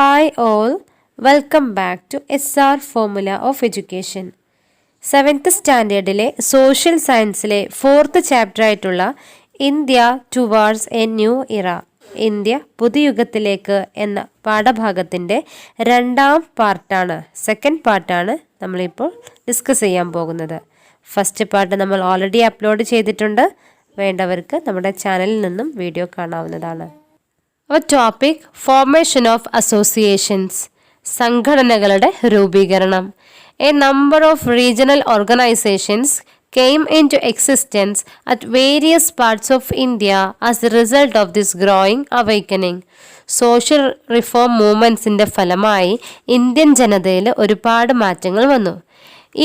Hi all, welcome back to SR Formula of Education. 7th സ്റ്റാൻഡേർഡിലെ social സയൻസിലെ 4th chapter ആയിട്ടുള്ള India towards a new era, India പുതുയുഗത്തിലേക്ക് എന്ന പാഠഭാഗത്തിൻ്റെ second പാർട്ടാണ് നമ്മളിപ്പോൾ ഡിസ്കസ് ചെയ്യാൻ പോകുന്നത്. ഫസ്റ്റ് പാർട്ട് നമ്മൾ ഓൾറെഡി അപ്ലോഡ് ചെയ്തിട്ടുണ്ട്. വേണ്ടവർക്ക് നമ്മുടെ ചാനലിൽ നിന്നും വീഡിയോ കാണാവുന്നതാണ്. Our topic, formation of associations, സംഘടനകളുടെ രൂപീകരണം. A number of regional organizations came into existence at various parts of India as a result of this growing awakening. Social reform മൂവ്മെൻറ്റ്സിൻ്റെ ഫലമായി ഇന്ത്യൻ ജനതയിൽ ഒരുപാട് മാറ്റങ്ങൾ വന്നു.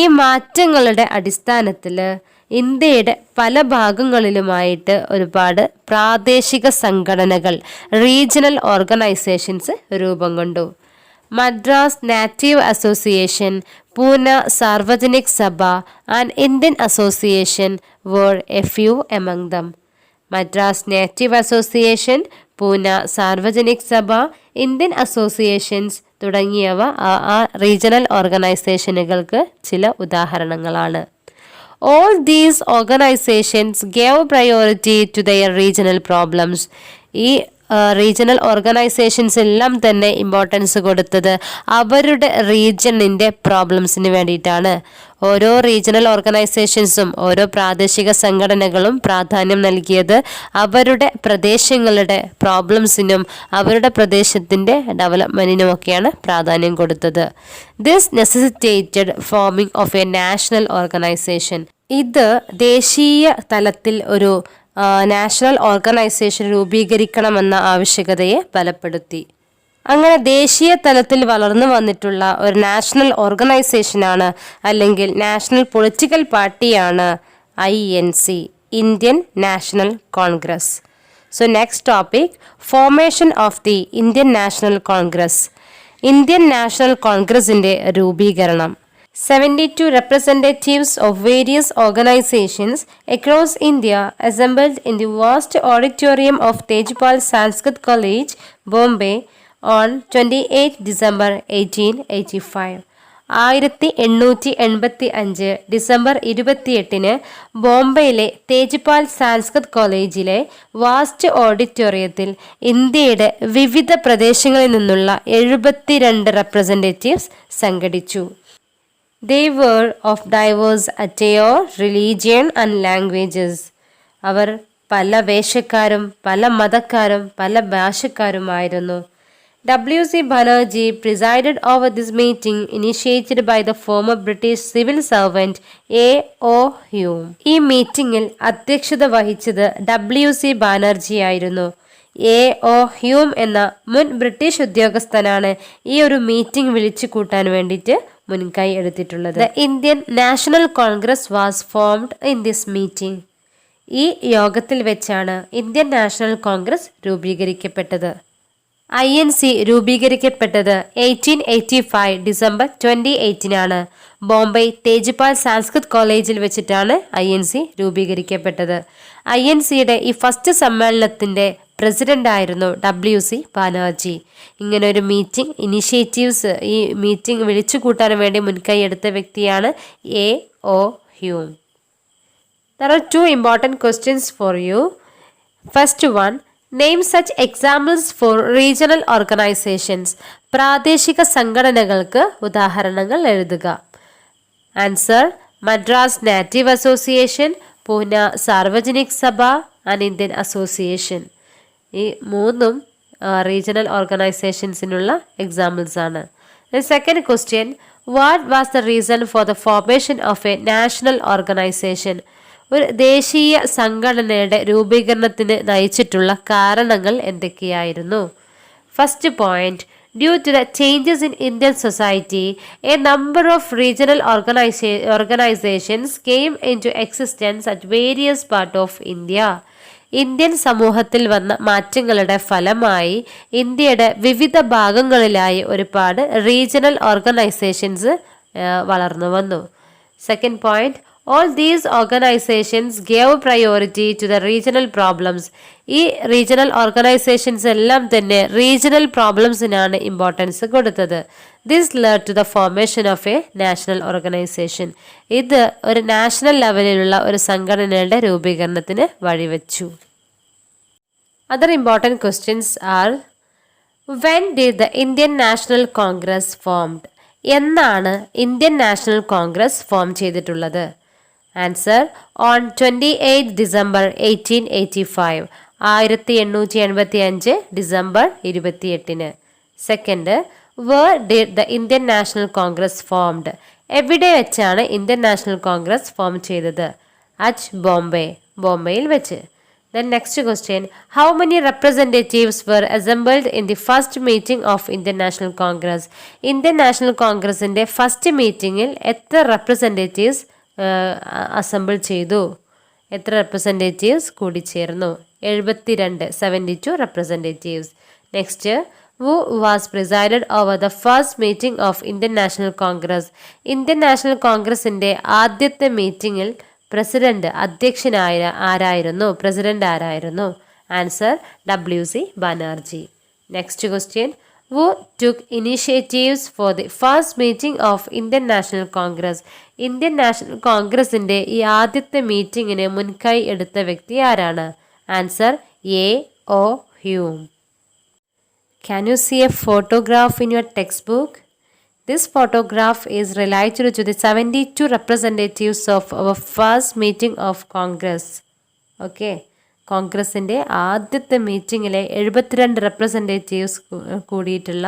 ഈ മാറ്റങ്ങളുടെ അടിസ്ഥാനത്തിൽ ഇന്ത്യയുടെ പല ഭാഗങ്ങളിലുമായിട്ട് ഒരുപാട് പ്രാദേശിക സംഘടനകൾ, റീജിയണൽ ഓർഗനൈസേഷൻസ് രൂപം കൊണ്ടു. Madras native association, Poona Sarvajanik Sabha and Indian Association were a few among them. Madras native association, Poona Sarvajanik Sabha, Indian associations തുടങ്ങിയവ ആ റീജിയണൽ ഓർഗനൈസേഷനുകൾക്ക് ചില ഉദാഹരണങ്ങളാണ്. All these organizations gave priority to their regional problems. ഈ റീജിയണൽ ഓർഗനൈസേഷൻസ് എല്ലാം തന്നെ ഇമ്പോർട്ടൻസ് കൊടുത്തത് അവരുടെ റീജിയണിൻ്റെ പ്രോബ്ലംസിന് വേണ്ടിയിട്ടാണ്. ഓരോ റീജിയണൽ ഓർഗനൈസേഷൻസും ഓരോ പ്രാദേശിക സംഘടനകളും പ്രാധാന്യം നൽകിയത് അവരുടെ പ്രദേശങ്ങളുടെ പ്രോബ്ലംസിനും അവരുടെ പ്രദേശത്തിൻ്റെ ഡെവലപ്മെൻറ്റിനുമൊക്കെയാണ് പ്രാധാന്യം കൊടുത്തത്. This necessitated forming of a national organisation. ഇത് ദേശീയ തലത്തിൽ ഒരു നാഷണൽ ഓർഗനൈസേഷൻ രൂപീകരിക്കണമെന്ന ആവശ്യകതയെ ബലപ്പെടുത്തി. അങ്ങനെ ദേശീയ തലത്തിൽ വളർന്നു വന്നിട്ടുള്ള ഒരു നാഷണൽ ഓർഗനൈസേഷനാണ് അല്ലെങ്കിൽ നാഷണൽ പൊളിറ്റിക്കൽ പാർട്ടിയാണ് INC, Indian national Congress. So next topic, formation of the Indian national Congress. Indian national കോൺഗ്രസിൻ്റെ രൂപീകരണം. 72 representatives of various organizations across India assembled in the vast auditorium of Tejpal Sanskrit College, Bombay on 28 December 1885. 1885 December 28 ബോംബെയിലെ Tejpal Sanskrit കോളേജിലെ vast ഓഡിറ്റോറിയത്തിൽ ഇന്ത്യയുടെ വിവിധ പ്രദേശങ്ങളിൽ നിന്നുള്ള 72 representatives സംഘടിച്ചു. They were of diverse attire, religion and languages. അവർ പല വേഷക്കാരും പല മതക്കാരും പല ഭാഷക്കാരുമായിരുന്നു. W.C. Banerjee presided over this meeting initiated by the former British civil servant A.O. Hume. ഈ മീറ്റിംഗിൽ അധ്യക്ഷത വഹിച്ചത് W.C. ബാനർജി ആയിരുന്നു. A.O. ഹ്യൂം എന്ന മുൻ ബ്രിട്ടീഷ് ഉദ്യോഗസ്ഥനാണ് ഈ ഒരു മീറ്റിംഗ് വിളിച്ചു കൂട്ടാൻ വേണ്ടിയിട്ട് മുൻകൈ എടുത്തിട്ടുള്ളത്. The Indian national Congress was formed in this meeting. ഈ യോഗത്തിൽ വെച്ചാണ് ഇന്ത്യൻ നാഷണൽ കോൺഗ്രസ് രൂപീകരിക്കപ്പെട്ടത്. INC രൂപീകരിക്കപ്പെട്ടത് 1885 ഡിസംബർ 28 ബോംബെ തേജ്പാൽ സാൻസ്കൃത് കോളേജിൽ വെച്ചിട്ടാണ് INC രൂപീകരിക്കപ്പെട്ടത്. INCയുടെ ഈ ഫസ്റ്റ് സമ്മേളനത്തിൻ്റെ പ്രസിഡന്റ് ആയിരുന്നു W.C. ബാനർജി. ഇങ്ങനെ ഒരു മീറ്റിംഗ് ഇനിഷ്യേറ്റീവ്സ്, ഈ മീറ്റിംഗ് വിളിച്ചു കൂട്ടാൻ വേണ്ടി മുൻകൈ എടുത്ത വ്യക്തിയാണ് A.O. Hume. There are 2 important questions for you. First one, name such examples for regional organizations. പ്രാദേശിക സംഘടനകൾക്ക് ഉദാഹരണങ്ങൾ എഴുതുക. Answer, Madras native association, Poona Sarvajanik Sabha and Indian association. ഈ 3 റീജിയണൽ ഓർഗനൈസേഷൻസിനുള്ള എക്സാമ്പിൾസ് ആണ്. Second question, what was the reason for the formation of a national organisation. ഒരു ദേശീയ സംഘടനയുടെ രൂപീകരണത്തിന് നയിച്ചിട്ടുള്ള കാരണങ്ങൾ എന്തൊക്കെയായിരുന്നു? First point, due to the changes in Indian society, a number of regional organizations came into existence at various parts of India. Indian സമൂഹത്തിൽ വന്ന മാറ്റങ്ങളുടെ ഫലമായി ഇന്ത്യയുടെ വിവിധ ഭാഗങ്ങളിലായി ഒരുപാട് റീജിയണൽ ഓർഗനൈസേഷൻസ് വളർന്നു വന്നു. Second point, All these organizations gave priority to the regional problems. ഈ റീജിയണൽ ഓർഗനൈസേഷൻസ് എല്ലാം തന്നെ റീജിയണൽ പ്രോബ്ലംസിനാണ് ഇമ്പോർട്ടൻസ് കൊടുത്തത്. This led to the formation of a national organisation. ഇത് ഒരു നാഷണൽ ലെവലിലുള്ള ഒരു സംഘടനയുടെ രൂപീകരണത്തിന് വഴിവെച്ചു. Other important questions are, when did the Indian National Congress formed? എന്നാണ് ഇന്ത്യൻ നാഷണൽ കോൺഗ്രസ് ഫോം ചെയ്തിട്ടുള്ളത്? Answer, on 28 December 1885. 1875 December 28. Second, where did the Indian national Congress formed? എവിടെ വെച്ചാണ് ഇന്ത്യൻ നാഷണൽ കോൺഗ്രസ് ഫോം ചെയ്തത്? At Bombay, ബോംബെയിൽ വെച്ച്. Then next question, how many representatives were assembled in the first meeting of Indian National Congress? Indian National Congressന്റെ first മീറ്റിംഗിൽ എത്ര representatives assemble ചെയ്തു? എത്ര റെപ്രസെൻറ്റേറ്റീവ്സ് കൂടിച്ചേർന്നു? 72 representatives. Next, who was presided over the first meeting of Indian National Congress? Indian National Congressന്റെ ആദ്യത്തെ മീറ്റിംഗിൽ president അധ്യക്ഷനായ ആരായിരുന്നു? പ്രസിഡന്റ് ആരായിരുന്നു? Answer, WC Banerjee. Next question, who took initiatives for the first meeting of Indian National Congress? Indian National കോൺഗ്രസിന്റെ ഈ ആദ്യത്തെ മീറ്റിംഗിന് മുൻകൈ എടുത്ത വ്യക്തി ആരാണ്? Answer, A.O. Hume. Can you see a photograph in your textbook? This photograph is related to the 72 representatives of our first meeting of Congress. Okay. കോൺഗ്രസിൻ്റെ ആദ്യത്തെ മീറ്റിങ്ങിലെ 72 റെപ്രസെൻറ്റേറ്റീവ്സ് കൂടിയിട്ടുള്ള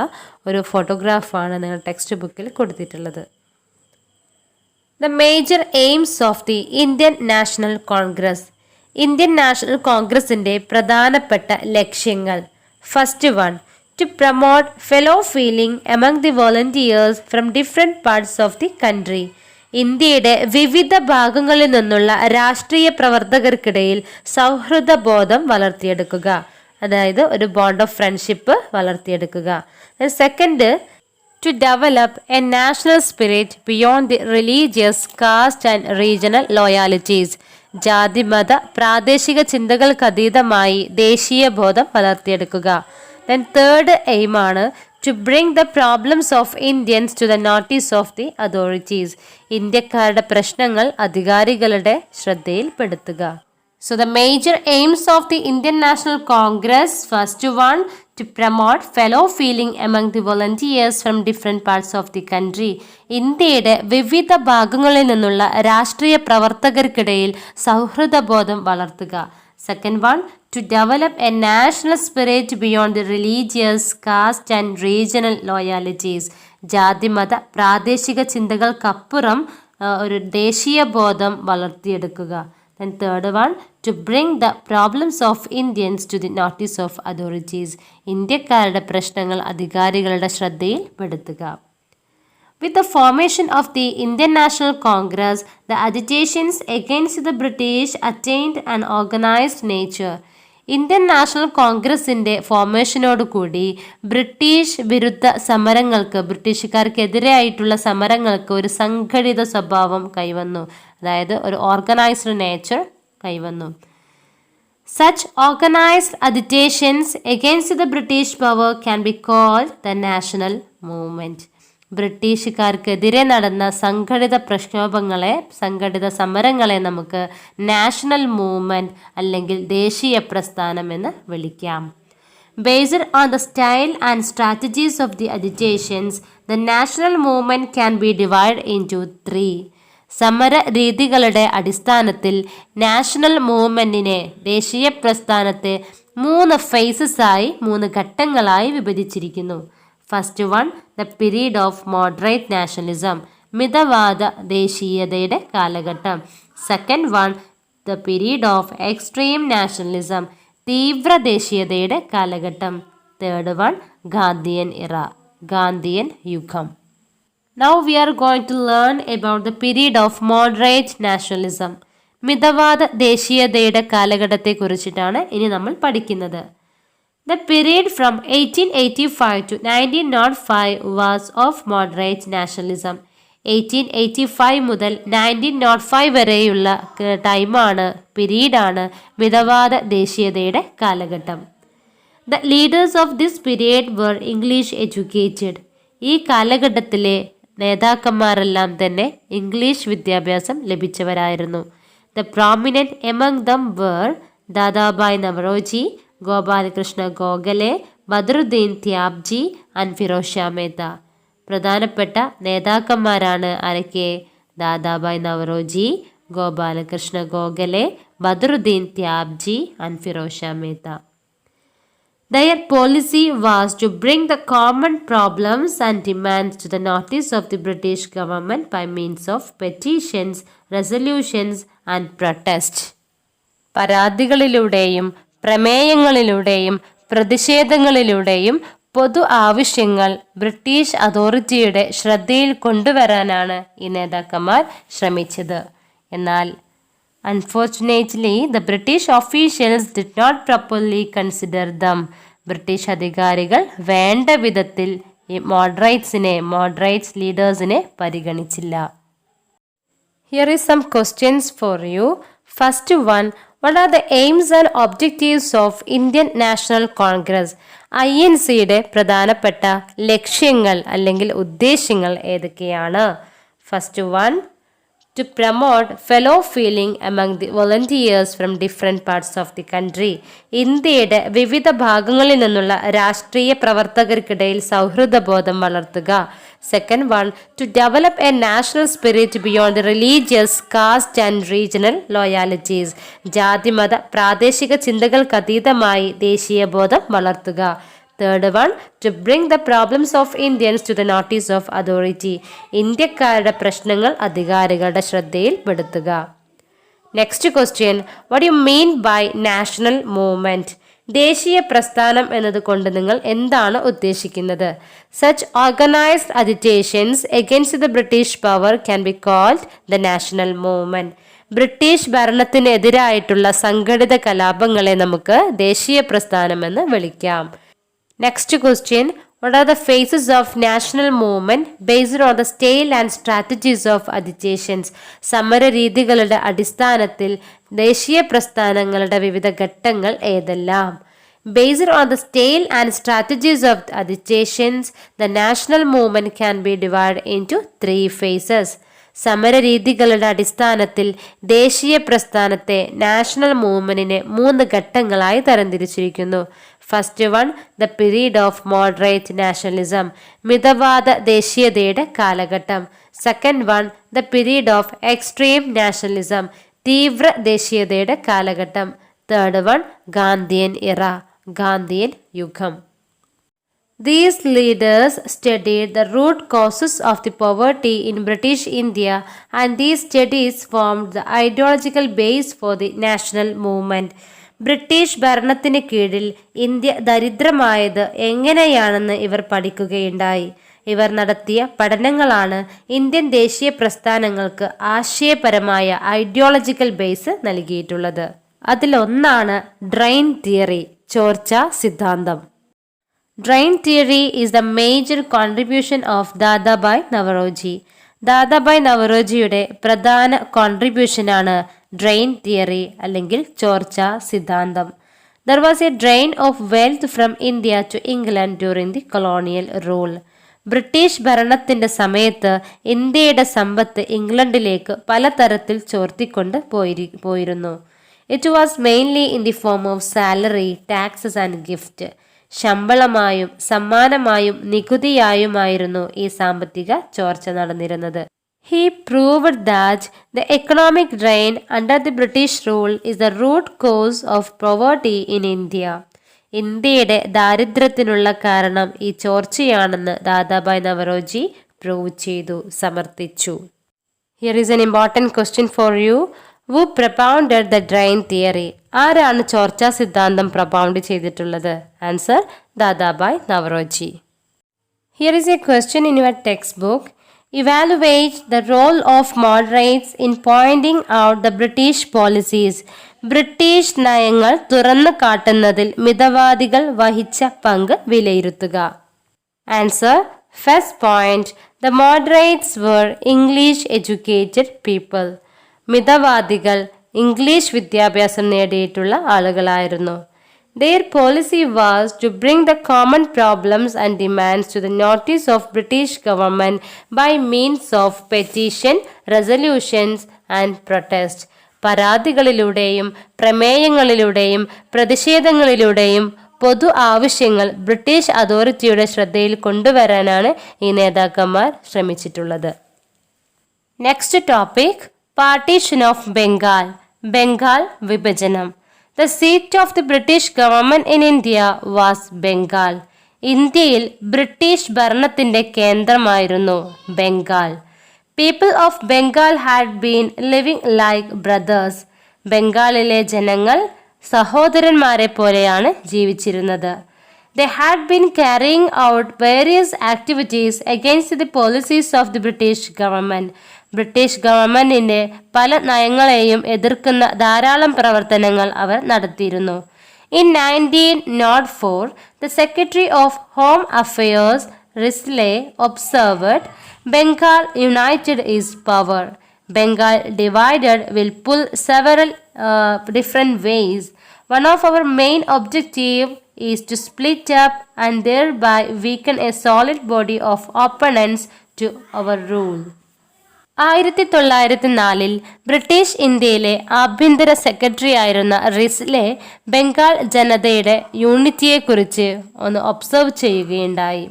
ഒരു ഫോട്ടോഗ്രാഫാണ് നിങ്ങൾ ടെക്സ്റ്റ് ബുക്കിൽ കൊടുത്തിട്ടുള്ളത്. The major aims of the Indian National Congress. Indian national കോൺഗ്രസിൻ്റെ പ്രധാനപ്പെട്ട ലക്ഷ്യങ്ങൾ. First one, to promote fellow feeling among the volunteers from different parts of the country. ഇന്ത്യയുടെ വിവിധ ഭാഗങ്ങളിൽ നിന്നുള്ള രാഷ്ട്രീയ പ്രവർത്തകർക്കിടയിൽ സൗഹൃദ ബോധം വളർത്തിയെടുക്കുക, അതായത് ഒരു ബോണ്ട് ഓഫ് ഫ്രണ്ട്ഷിപ്പ് വളർത്തിയെടുക്കുക. Second, to develop a national spirit beyond the religious, caste and regional loyalties. ജാതി മത പ്രാദേശിക ചിന്തകൾക്കതീതമായി ദേശീയ ബോധം വളർത്തിയെടുക്കുക. Then third aim ആണ് to bring the problems of Indians to the notice of the authorities. ഇന്ത്യക്കാരുടെ പ്രശ്നങ്ങൾ അധികാരികളുടെ ശ്രദ്ധയിൽപ്പെടുത്തുക. So the major aims of the Indian National Congress, first one, to promote fellow feeling among the volunteers from different parts of the country. ഇന്ത്യയുടെ വിവിധ ഭാഗങ്ങളിൽ നിന്നുള്ള രാഷ്ട്രീയ പ്രവർത്തകർക്കിടയിൽ സൗഹൃദബോധം വളർത്തുക. Second one, to develop a national spirit beyond the religious, caste and regional loyalties. ജാതി മത പ്രാദേശിക ചിന്തകൾക്കപ്പുറം ഒരു ദേശീയ ബോധം വളർത്തിയെടുക്കുക. Then third one, to bring the problems of Indians to the notice of authorities. ഇന്ത്യക്കാരുടെ പ്രശ്നങ്ങൾ അധികാരികളുടെ ശ്രദ്ധയിൽ പെടുത്തുക. With the formation of the Indian National Congress, the agitations against the British attained an organized nature. Indian national കോൺഗ്രസിൻ്റെ ഫോർമേഷനോടുകൂടി British വിരുദ്ധ സമരങ്ങൾക്ക്, ബ്രിട്ടീഷുകാർക്കെതിരെയായിട്ടുള്ള സമരങ്ങൾക്ക് ഒരു സംഘടിത സ്വഭാവം കൈവന്നു, അതായത് ഒരു ഓർഗനൈസ്ഡ് നേച്ചർ കൈവന്നു. Such organized agitations against the British power can be called the national movement. ബ്രിട്ടീഷുകാർക്കെതിരെ നടന്ന സംഘടിത പ്രക്ഷോഭങ്ങളെ, സംഘടിത സമരങ്ങളെ നമുക്ക് നാഷണൽ മൂവ്മെൻറ്റ് അല്ലെങ്കിൽ ദേശീയ പ്രസ്ഥാനം എന്ന് വിളിക്കാം. Based on the style and strategies of the agitations, the national movement can be divided into 3. സമര രീതികളുടെ അടിസ്ഥാനത്തിൽ നാഷണൽ മൂവ്മെൻറ്റിനെ, ദേശീയ പ്രസ്ഥാനത്തെ 3 ഫേസസായി, 3 ഘട്ടങ്ങളായി വിഭജിച്ചിരിക്കുന്നു. First one, the period of moderate nationalism, മിതവാദ ദേശീയതയുടെ കാലഘട്ടം. Second one, the period of extreme nationalism, തീവ്ര ദേശീയതയുടെ കാലഘട്ടം. തേർഡ് വൺ, ഗാന്ധിയൻ ഇറ, ഗാന്ധിയൻ യുഗം. Now we are going to learn about the period of moderate nationalism. മിതവാദ ദേശീയതയുടെ കാലഘട്ടത്തെക്കുറിച്ചിട്ടാണ് ഇനി നമ്മൾ പഠിക്കുന്നത്. The period from 1885 to 1905 was of moderate nationalism. 1885 മുതൽ 1905 വരെയുള്ള പീരീഡാണ് മിതവാദ ദേശീയതയുടെ കാലഘട്ടം. The leaders of this period were English educated. ഈ കാലഘട്ടത്തിലെ നേതാക്കന്മാരെല്ലാം തന്നെ ഇംഗ്ലീഷ് വിദ്യാഭ്യാസം ലഭിച്ചവരായിരുന്നു. The prominent among them were Dadabhai Naoroji, Gopal Krishna Gokhale, Badruddin Tyabji and Pherozeshah Mehta. പ്രധാനപ്പെട്ട നേതാക്കന്മാരാണ് ആരൊക്കെ? Dadabhai Naoroji, Gopal Krishna Gokhale, Badruddin Tyabji and Pherozeshah Mehta. Their policy was to bring the common problems and demands to the notice of the British government by means of petitions, resolutions and protest. പരാതികളിലൂടെയും പ്രമേയങ്ങളിലൂടെയും പ്രതിഷേധങ്ങളിലൂടെയും പൊതു ആവശ്യങ്ങൾ British അതോറിറ്റിയുടെ ശ്രദ്ധയിൽ കൊണ്ടുവരാനാണ് ഈ നേതാക്കന്മാർ ശ്രമിച്ചത്. എന്നാൽ Unfortunately, the British officials did not properly consider them. British അധികാരികൾ വേണ്ട വിധത്തിൽ ഈ മോഡറേറ്റ്സ് ലീഡേഴ്സിനെ പരിഗണിച്ചില്ല. Here is some questions for you. First one, what are the aims and objectives of Indian National Congress? INCയുടെ പ്രധാനപ്പെട്ട ലക്ഷ്യങ്ങൾ അല്ലെങ്കിൽ ഉദ്ദേശ്യങ്ങൾ ഏതൊക്കെയാണ്? First one, to promote fellow feeling among the volunteers from different parts of the country. ഇന്ത്യയുടെ വിവിധ ഭാഗങ്ങളിൽ നിന്നുള്ള രാഷ്ട്രീയ പ്രവർത്തകർക്കിടയിൽ സൗഹൃദബോധം വളർത്തുക. Second one, to develop a national spirit beyond the religious, caste and regional loyalties. ജാതിമത പ്രാദേശിക ചിന്തകൾക്കതീതമായി ദേശീയബോധം വളർത്തുക. Third one, to bring the problems of Indians to the notice of authority. ഇന്ത്യക്കാരുടെ പ്രശ്നങ്ങൾ അധികാരികളുടെ ശ്രദ്ധയിൽ പെടുത്തുക. Next question, what do you mean by national movement? ദേശീയ പ്രസ്ഥാനം എന്നതുകൊണ്ട് നിങ്ങൾ എന്താണ് ഉദ്ദേശിക്കുന്നത്? Such organized agitations against the British power can be called the national movement. British ഭരണത്തിനെതിരായിട്ടുള്ള സംഘടിത കലാപങ്ങളെ നമുക്ക് ദേശീയ പ്രസ്ഥാനമെന്ന് വിളിക്കാം. Next question, what are the phases of national movement based on the style and strategies of agitations? സമര രീതികളുടെ അടിസ്ഥാനത്തിൽ ദേശീയ പ്രസ്ഥാനങ്ങളുടെ വിവിധ ഘട്ടങ്ങൾ ഏതെല്ലാം? Based on the style and strategies of agitations, the national movement can be divided into 3 phases. സമരരീതികളുടെ അടിസ്ഥാനത്തിൽ ദേശീയ പ്രസ്ഥാനത്തെ നാഷണൽ മൂവ്മെന്റിനെ 3 ഘട്ടങ്ങളായി തരംതിരിച്ചിരിക്കുന്നു. First one, the period of moderate nationalism, മിതവാദ ദേശീയതയുടെ കാലഘട്ടം. Second one, the period of extreme nationalism, തീവ്ര ദേശീയതയുടെ കാലഘട്ടം. തേർഡ് വൺ, ഗാന്ധിയൻ ഇറ, ഗാന്ധിയൻ യുഗം. These leaders studied the root causes of the poverty in British India, and these studies formed the ideological base for the national movement. British ഭരണത്തിന് കീഴിൽ India ദരിദ്രമായത് എങ്ങനെയാണെന്ന് ഇവർ പഠിക്കുകയുണ്ടായി. ഇവർ നടത്തിയ പഠനങ്ങളാണ് ഇന്ത്യൻ ദേശീയ പ്രസ്ഥാനങ്ങൾക്ക് ആശയപരമായ ഐഡിയോളജിക്കൽ ബേസ് നൽകിയിട്ടുള്ളത്. അതിലൊന്നാണ് ഡ്രെയിൻ തിയറി, ചോർച്ചാ സിദ്ധാന്തം. Drain theory is the major contribution of Dadabhai Naoroji. Dadabhai നവറോജിയുടെ പ്രധാന കോൺട്രിബ്യൂഷനാണ് ഡ്രെയിൻ തിയറി അല്ലെങ്കിൽ ചോർച്ചാ സിദ്ധാന്തം. There was a drain of wealth from India to England during the colonial rule. British ഭരണത്തിന്റെ സമയത്ത് ഇന്ത്യയുടെ സമ്പത്ത് ഇംഗ്ലണ്ടിലേക്ക് പലതരത്തിൽ ചോർത്തിക്കൊണ്ട് പോയിരുന്നു. It was mainly in the form of salary, taxes and gift. ശമ്പളമായും സമ്മാനമായും നികുതിയായുമായിരുന്നു ഈ സാമ്പത്തിക ചോർച്ച നടന്നിരുന്നത്. He proved that the economic drain under the British rule is the root cause of poverty in India. ഇന്ത്യയുടെ ദാരിദ്ര്യത്തിനുള്ള കാരണം ഈ ചോർച്ചയാണെന്ന് ദാദാഭായ് നവറോജി പ്രൂവ് ചെയ്തു, സമർത്ഥിച്ചു. Here is an important question for you. Who propounded the drain theory? ആരാണ് ചോർച്ചാ സിദ്ധാന്തം പ്രൊപ്പൗണ്ട് ചെയ്തിട്ടുള്ളത്? Answer, Dadabhai Naoroji. Here is a question in your textbook. Evaluate the role of moderates in pointing out the British policies. British നയങ്ങൾ തുറന്നു കാട്ടുന്നതിൽ മിതവാദികൾ വഹിച്ച പങ്ക് വിലയിരുത്തുക. Answer, first point, The moderates were English educated people. മിതവാദികൾ ഇംഗ്ലീഷ് വിദ്യാഭ്യാസം നേടിയിട്ടുള്ള ആളുകളായിരുന്നു. Their policy was to bring the common problems and demands to the notice of British government by means of petition, resolutions and protest. പരാതികളിലൂടെയും പ്രമേയങ്ങളിലൂടെയും പ്രതിഷേധങ്ങളിലൂടെയും പൊതു ആവശ്യങ്ങൾ British അതോറിറ്റിയുടെ ശ്രദ്ധയിൽ കൊണ്ടുവരാനാണ് ഈ നേതാക്കന്മാർ ശ്രമിച്ചിട്ടുള്ളത്. Next topic, partition of Bengal. Bengal വിഭജനം. The seat of the British government in India was Bengal. ഇന്ത്യയിൽ ബ്രിട്ടീഷ് ഭരണത്തിന്റെ കേന്ദ്രമായിരുന്നു Bengal. People of Bengal had been living like brothers. ബംഗാളിലെ ജനങ്ങൾ സഹോദരന്മാരെ പോലെയാണ് ജീവിച്ചിരുന്നത്. They had been carrying out various activities against the policies of the British government. British ഗവൺമെന്റിന്റെ പല നയങ്ങളെയും എതിർക്കുന്ന ധാരാളം പ്രവർത്തനങ്ങൾ അവർ നടത്തിയിരുന്നു. In 1904, the Secretary of Home Affairs Risley observed, Bengal united is power. Bengal divided will pull several different ways. One of our main objective is to split up and thereby weaken a solid body of opponents to our rule. 1904 British ഇന്ത്യയിലെ ആഭ്യന്തര secretary ആയിരുന്ന റിസ്ലെ ബംഗാൾ ജനതയുടെ യൂണിറ്റിയെക്കുറിച്ച് ഒന്ന് observe ചെയ്യുകയുണ്ടായി.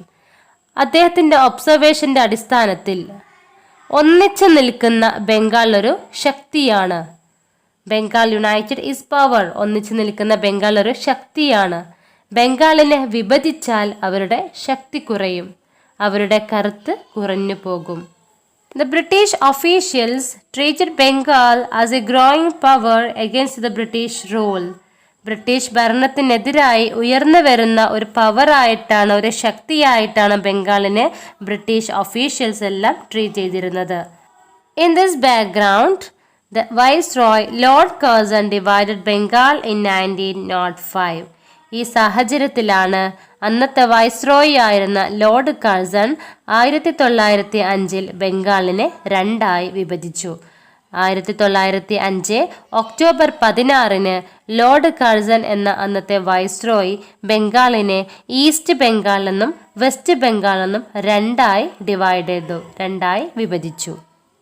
അദ്ദേഹത്തിൻ്റെ ഒബ്സർവേഷൻ്റെ അടിസ്ഥാനത്തിൽ ഒന്നിച്ചു നിൽക്കുന്ന ബംഗാൾ ഒരു ശക്തിയാണ്. Bengal United is power. ഒന്നിച്ചു നിൽക്കുന്ന ബംഗാൾ ഒരു ശക്തിയാണ്. ബംഗാളിനെ വിഭജിച്ചാൽ അവരുടെ ശക്തി കുറയും, അവരുടെ കരുത്ത് കുറഞ്ഞു പോകും. The British officials treated Bengal as a growing power against the British rule. British ഭരണത്തിനെതിരായി ഉയർന്നു വരുന്ന ഒരു പവറായിട്ടാണ്, ഒരു ശക്തിയായിട്ടാണ് ബംഗാളിനെ ബ്രിട്ടീഷ് ഒഫീഷ്യൽസ് എല്ലാം ട്രീറ്റ് ചെയ്തിരുന്നത്. In this background, the Viceroy Lord Curzon divided Bengal in 1905. ഈ സാഹചര്യത്തിലാണ് അന്നത്തെ വൈസ്രോയി ആയിരുന്ന ലോർഡ് കഴ്സൺ 1905 ബംഗാളിനെ രണ്ടായി വിഭജിച്ചു. 1905 ഒക്ടോബർ 16 ലോർഡ് കഴ്സൺ എന്ന അന്നത്തെ വൈസ്രോയി ബംഗാളിനെ ഈസ്റ്റ് ബംഗാൾ എന്നും വെസ്റ്റ് ബംഗാൾ എന്നും രണ്ടായി വിഭജിച്ചു.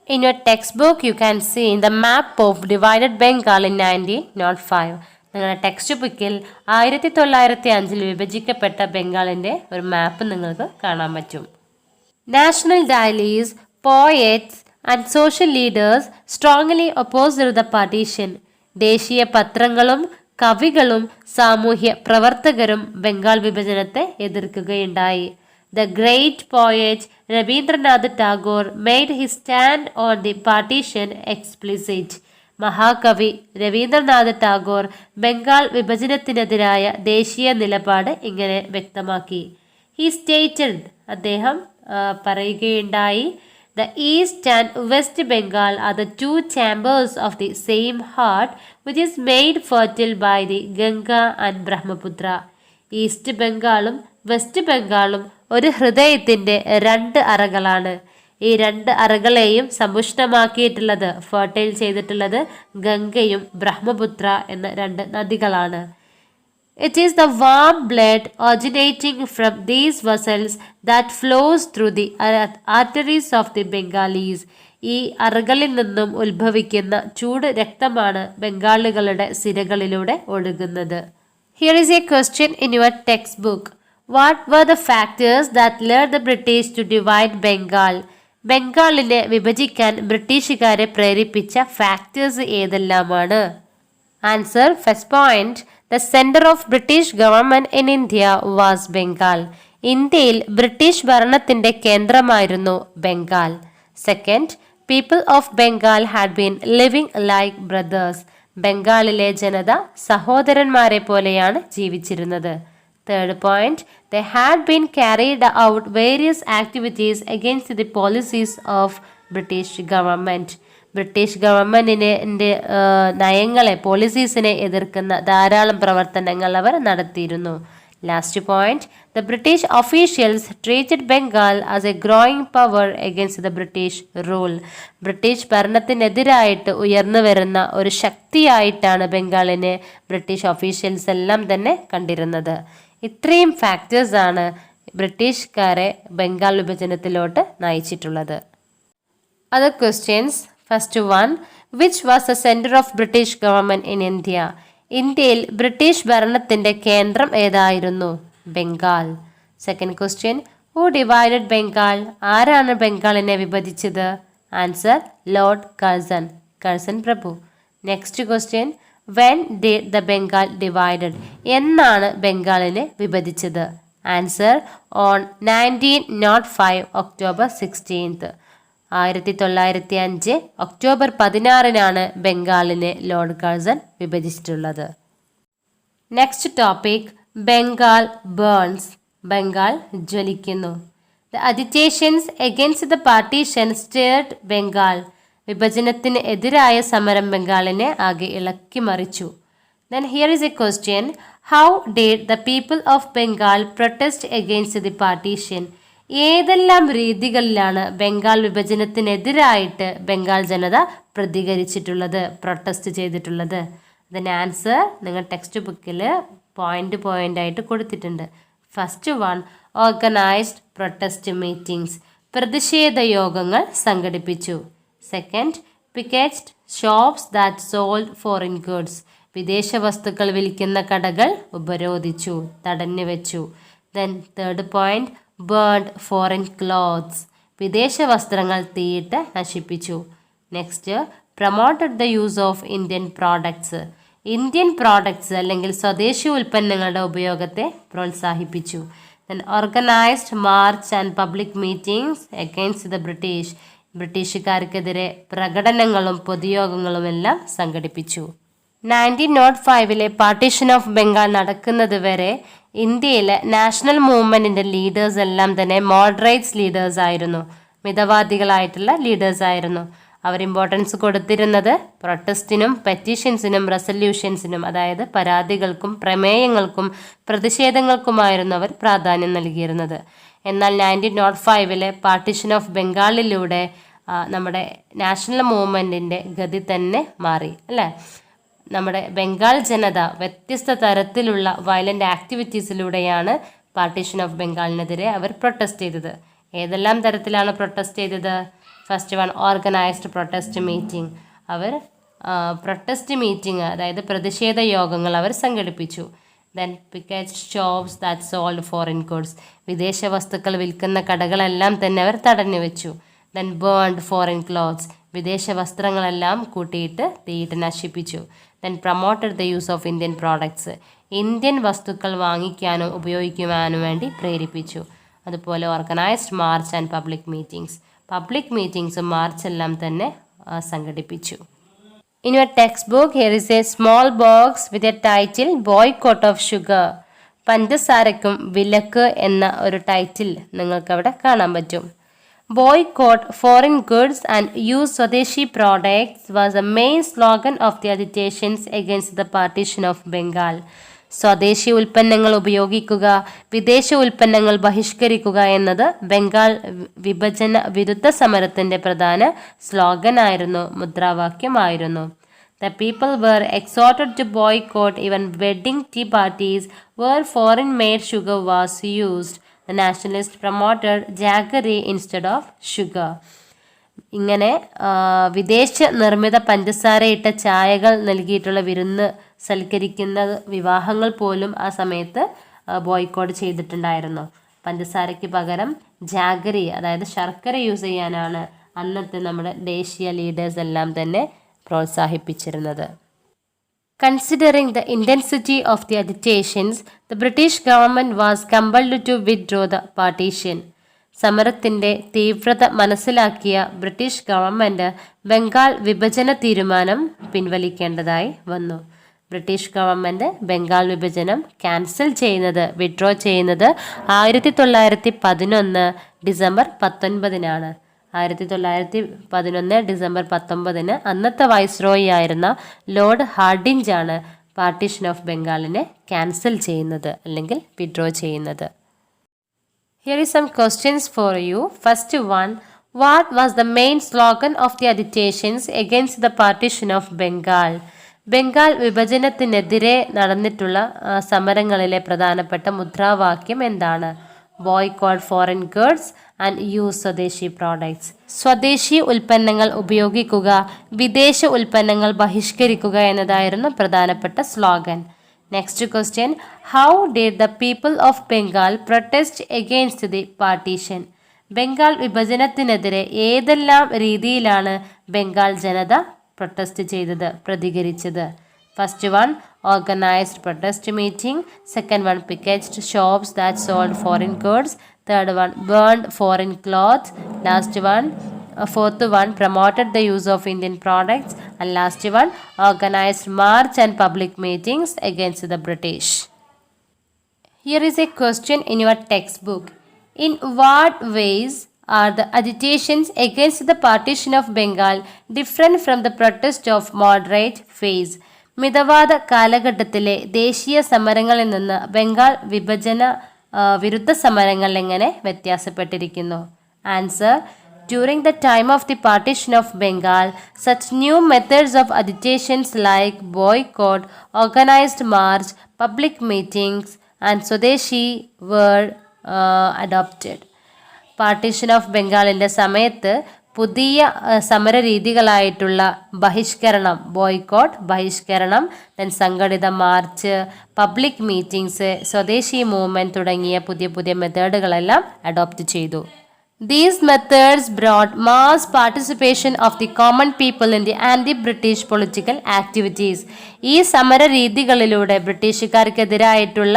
In your textbook you can see the map of divided Bengal in 1905. നിങ്ങളുടെ ടെക്സ്റ്റ് ബുക്കിൽ 1905 വിഭജിക്കപ്പെട്ട ബംഗാളിൻ്റെ ഒരു മാപ്പ് നിങ്ങൾക്ക് കാണാൻ പറ്റും. National dailies, poets and social leaders strongly opposed the partition. ദേശീയ പത്രങ്ങളും കവികളും സാമൂഹ്യ പ്രവർത്തകരും Bengal വിഭജനത്തെ എതിർക്കുകയുണ്ടായി. The great poet Rabindranath Tagore made his stand on the partition explicit. മഹാകവി രവീന്ദ്രനാഥ് ടാഗോർ ബംഗാൾ വിഭജനത്തിനെതിരായ ദേശീയ നിലപാട് ഇങ്ങനെ വ്യക്തമാക്കി. ഹി സ്റ്റേറ്റഡ്, അദ്ദേഹം പറയുകയുണ്ടായി, The East and West Bengal are the two chambers of the same heart which is made fertile by the Ganga and Brahmaputra. East ബംഗാളും west ബംഗാളും ഒരു ഹൃദയത്തിൻ്റെ രണ്ട് അറകളാണ്. ഈ രണ്ട് അറകളെയും സമ്പുഷ്ടമാക്കിയിട്ടുള്ളത്, ഫെർട്ടൈൽ ചെയ്തിട്ടുള്ളത് ഗംഗയും ബ്രഹ്മപുത്ര എന്ന രണ്ട് നദികളാണ്. It is the warm blood originating from these vessels that flows through the arteries of the Bengalis. ഈ അറകളിൽ നിന്നും ഉത്ഭവിക്കുന്ന ചൂട് രക്തമാണ് ബംഗാളികളുടെ സിരകളിലൂടെ ഒഴുകുന്നത്. Here is a question in your textbook. What were the factors that led the British to divide Bengal? ബംഗാളിനെ വിഭജിക്കാൻ ബ്രിട്ടീഷുകാരെ പ്രേരിപ്പിച്ച ഫാക്ടേഴ്സ് ഏതെല്ലാമാണ്? Answer, first point, the centre of British government in India was Bengal. ഇന്ത്യയിൽ ബ്രിട്ടീഷ് ഭരണത്തിന്റെ കേന്ദ്രമായിരുന്നു Bengal. Second, people of Bengal had been living like brothers. ബംഗാളിലെ ജനത സഹോദരന്മാരെ പോലെയാണ് ജീവിച്ചിരുന്നത്. Third point, they had been carried out various activities against the policies of British government. British ഗവൺമെൻറ്റിൻ്റെ നയങ്ങളെ, പോളിസീസിനെ എതിർക്കുന്ന ധാരാളം പ്രവർത്തനങ്ങൾ അവർ നടത്തിയിരുന്നു. Last point, the British officials treated Bengal as a growing power against the British rule. British ഭരണത്തിനെതിരായിട്ട് ഉയർന്നു വരുന്ന ഒരു ശക്തിയായിട്ടാണ് ബംഗാളിനെ ബ്രിട്ടീഷ് ഒഫീഷ്യൽസ് എല്ലാം തന്നെ കണ്ടിരുന്നത്. ഇത്രയും ഫാക്ടേഴ്സാണ് ബ്രിട്ടീഷുകാരെ Bengal വിഭജനത്തിലോട്ട് നയിച്ചിട്ടുള്ളത്. Other questions. First one, which was the center of British government in India? ഇന്ത്യയിൽ ബ്രിട്ടീഷ് ഭരണത്തിന്റെ കേന്ദ്രം ഏതായിരുന്നു? Bengal. Second question, who divided Bengal? ആരാണ് ബംഗാളിനെ വിഭജിച്ചത്? ആൻസർ, ലോർഡ് കഴ്സൺ, കഴ്സൺ പ്രഭു. Next question, when did the Bengal divided? എന്നാണ് ബംഗാളിനെ വിഭജിച്ചത്? Answer, on 1905 October 16. 1905 ഒക്ടോബർ 16 ബംഗാളിനെ ലോർഡ് കഴ്സൺ വിഭജിച്ചിട്ടുള്ളത്. Next topic, Bengal burns. Bengal ജ്വലിക്കുന്നു. The agitations against the partition stirred Bengal. വിഭജനത്തിന് എതിരായ സമരം ബംഗാളിനെ ആകെ ഇളക്കി മറിച്ചു. Then here is a question, how did the people of Bengal protest against the partition? ഏതെല്ലാം രീതികളിലാണ് ബംഗാൾ വിഭജനത്തിനെതിരായിട്ട് ബംഗാൾ ജനത പ്രതികരിച്ചിട്ടുള്ളത്, പ്രൊട്ടസ്റ്റ് ചെയ്തിട്ടുള്ളത്? അതിന് ആൻസർ നിങ്ങൾ ടെക്സ്റ്റ് ബുക്കിൽ പോയിന്റ് ആയിട്ട് കൊടുത്തിട്ടുണ്ട്. First one, organised protest meetings. പ്രതിഷേധ യോഗങ്ങൾ സംഘടിപ്പിച്ചു. Second, picketed shops that sold foreign goods. വിദേശ വസ്തുക്കൾ വിൽക്കുന്ന കടകൾ ഉപരോധിച്ചു, തടഞ്ഞു വെച്ചു. Then third point, burned foreign clothes. വിദേശ വസ്ത്രങ്ങൾ തീയിട്ട് നശിപ്പിച്ചു. Next, promoted the use of Indian products. Indian products അല്ലെങ്കിൽ സ്വദേശി ഉൽപ്പന്നങ്ങളുടെ ഉപയോഗത്തെ പ്രോത്സാഹിപ്പിച്ചു. Then organised march and public meetings against the British. ബ്രിട്ടീഷുകാർക്കെതിരെ പ്രകടനങ്ങളും പൊതുയോഗങ്ങളും എല്ലാം സംഘടിപ്പിച്ചു. 1905 പാർട്ടീഷൻ ഓഫ് ബംഗാൾ നടക്കുന്നത് വരെ ഇന്ത്യയിലെ നാഷണൽ മൂവ്മെൻറ്റിൻ്റെ ലീഡേഴ്സ് എല്ലാം തന്നെ മോഡറേറ്റ്സ് ലീഡേഴ്സ് ആയിരുന്നു, മിതവാദികളായിട്ടുള്ള ലീഡേഴ്സ് ആയിരുന്നു. അവർ ഇമ്പോർട്ടൻസ് കൊടുത്തിരുന്നത് പ്രൊട്ടസ്റ്റിനും പെറ്റീഷൻസിനും റെസല്യൂഷൻസിനും, അതായത് പരാതികൾക്കും പ്രമേയങ്ങൾക്കും പ്രതിഷേധങ്ങൾക്കുമായിരുന്നു അവർ പ്രാധാന്യം നൽകിയിരുന്നത്. എന്നാൽ 1905 പാർട്ടീഷൻ ഓഫ് ബംഗാളിലൂടെ നമ്മുടെ നാഷണൽ മൂവ്മെൻറ്റിൻ്റെ ഗതി തന്നെ മാറി, അല്ലേ? നമ്മുടെ ബംഗാൾ ജനത വ്യത്യസ്ത തരത്തിലുള്ള വയലൻ്റ് ആക്ടിവിറ്റീസിലൂടെയാണ് പാർട്ടീഷൻ ഓഫ് ബംഗാളിനെതിരെ അവർ പ്രൊട്ടസ്റ്റ് ചെയ്തത്. ഏതെല്ലാം തരത്തിലാണ് പ്രൊട്ടസ്റ്റ് ചെയ്തത്? First one, organised protest meeting. അവർ പ്രൊട്ടസ്റ്റ് മീറ്റിംഗ്, അതായത് പ്രതിഷേധ യോഗങ്ങൾ അവർ സംഘടിപ്പിച്ചു. Then picketed shops that sold foreign goods. വിദേശ വസ്തുക്കൾ വിൽക്കുന്ന കടകളെല്ലാം തന്നെ അവർ തടഞ്ഞു വെച്ചു. Then burned foreign clothes. വിദേശ വസ്ത്രങ്ങളെല്ലാം കൂട്ടിയിട്ട് തീയിട്ട് നശിപ്പിച്ചു. Then promoted the use of Indian products. Indian വസ്തുക്കൾ വാങ്ങിക്കാനും ഉപയോഗിക്കുവാനും വേണ്ടി പ്രേരിപ്പിച്ചു. അതുപോലെ organised march and public meetings. Public മീറ്റിംഗ്സും മാർച്ചെല്ലാം തന്നെ സംഘടിപ്പിച്ചു. In your text book here is a small box with a title boycott of sugar. പഞ്ചസാരക്കും വിലക്ക് എന്ന ഒരു ടൈറ്റിൽ നിങ്ങൾക്കവിടെ കാണാൻ പറ്റും. Boycott foreign goods and use Swadeshi products was the main slogan of the agitations against the partition of Bengal. സ്വദേശി ഉൽപ്പന്നങ്ങൾ ഉപയോഗിക്കുക, വിദേശ ഉൽപ്പന്നങ്ങൾ ബഹിഷ്കരിക്കുക എന്നത് ബംഗാൾ വിഭജന വിരുദ്ധ സമരത്തിൻ്റെ പ്രധാന സ്ലോഗനായിരുന്നു, മുദ്രാവാക്യമായിരുന്നു. The people were exhorted to boycott even wedding tea parties where foreign made sugar was used. The nationalists promoted jaggery instead of sugar. ഇങ്ങനെ വിദേശ നിർമ്മിത പഞ്ചസാരയിട്ട ചായകൾ നൽകിയിട്ടുള്ള വിരുന്ന് സൽക്കരിക്കുന്ന വിവാഹങ്ങൾ പോലും ആ സമയത്ത് ബോയ്ക്കോട്ട് ചെയ്തിട്ടുണ്ടായിരുന്നു. പഞ്ചസാരയ്ക്ക് പകരം ജാഗരി, അതായത് ശർക്കര യൂസ് ചെയ്യാനാണ് അന്നത്തെ നമ്മുടെ ദേശീയ ലീഡേഴ്സ് എല്ലാം തന്നെ പ്രോത്സാഹിപ്പിച്ചിരുന്നത്. Considering the intensity of the agitations, the British government was compelled to withdraw the partition. സമരത്തിൻ്റെ തീവ്രത മനസ്സിലാക്കിയ ബ്രിട്ടീഷ് ഗവൺമെൻറ് ബംഗാൾ വിഭജന തീരുമാനം പിൻവലിക്കേണ്ടതായി വന്നു. ബ്രിട്ടീഷ് ഗവൺമെൻറ് ബംഗാൾ വിഭജനം ക്യാൻസൽ ചെയ്യുന്നത്, വിഡ്രോ ചെയ്യുന്നത് 1911 ഡിസംബർ 19 1911 ഡിസംബർ 19 അന്നത്തെ വൈസ്രോയി ആയിരുന്ന ലോർഡ് ഹാർഡിഞ്ച് ആണ് പാർട്ടീഷൻ ഓഫ് ബംഗാളിനെ ക്യാൻസൽ ചെയ്യുന്നത് അല്ലെങ്കിൽ വിഡ്രോ ചെയ്യുന്നത്? Here is some questions for you. First one, what was the main slogan of the agitations against the partition of Bengal? Bengal വിഭജനത്തിനെതിരെ നടന്നിട്ടുള്ള സമരങ്ങളിലെ പ്രധാനപ്പെട്ട മുദ്രാവാക്യം എന്താണ്? Boycott foreign goods and use സ്വദേശി പ്രോഡക്ട്സ്. സ്വദേശി ഉൽപ്പന്നങ്ങൾ ഉപയോഗിക്കുക, വിദേശ ഉൽപ്പന്നങ്ങൾ ബഹിഷ്കരിക്കുക എന്നതായിരുന്നു പ്രധാനപ്പെട്ട slogan. Next question, how did the people of Bengal protest against the partition? Bengal വിഭജനത്തിനെതിരെ ഏതെല്ലാം രീതിയിലാണ് ബംഗാൾ ജനത പ്രൊട്ടസ്റ്റ് ചെയ്തത്, പ്രതികരിച്ചത്? First one, organised protest meeting. Second one, picketed shops that sold foreign goods. Third one, burned foreign clothes. Last one, fourth one, promoted the use of Indian products. And last one, organized march and public meetings against the British. Here is a question in your textbook. In what ways are the agitations against the partition of Bengal different from the protest of moderate phase? മിതവാദ കാലഘട്ടത്തിലെ ദേശീയ സമരങ്ങളിൽ നിന്ന് ബംഗാൾ വിഭജന വിരുദ്ധ സമരങ്ങൾ എങ്ങനെ വ്യത്യാസപ്പെട്ടിരിക്കുന്നു? Answer, during the time of the partition of Bengal, such new methods of agitations like boycott, organized march, public meetings and Swadeshi were adopted. Partition of ബംഗാളിൻ്റെ സമയത്ത് പുതിയ സമരരീതികളായിട്ടുള്ള ബഹിഷ്കരണം, ബോയ്ക്കോട്ട്, ബഹിഷ്കരണം, ദെൻ സംഘടിത march, public meetings, swadeshi movement തുടങ്ങിയ പുതിയ പുതിയ മെത്തേഡുകളെല്ലാം അഡോപ്റ്റ് ചെയ്തു. These methods brought mass participation of the common people in the anti-British political activities. ഈ സമരരീതികളിലൂടെ, ബ്രിട്ടീഷുകാർക്കെതിരായിട്ടുള്ള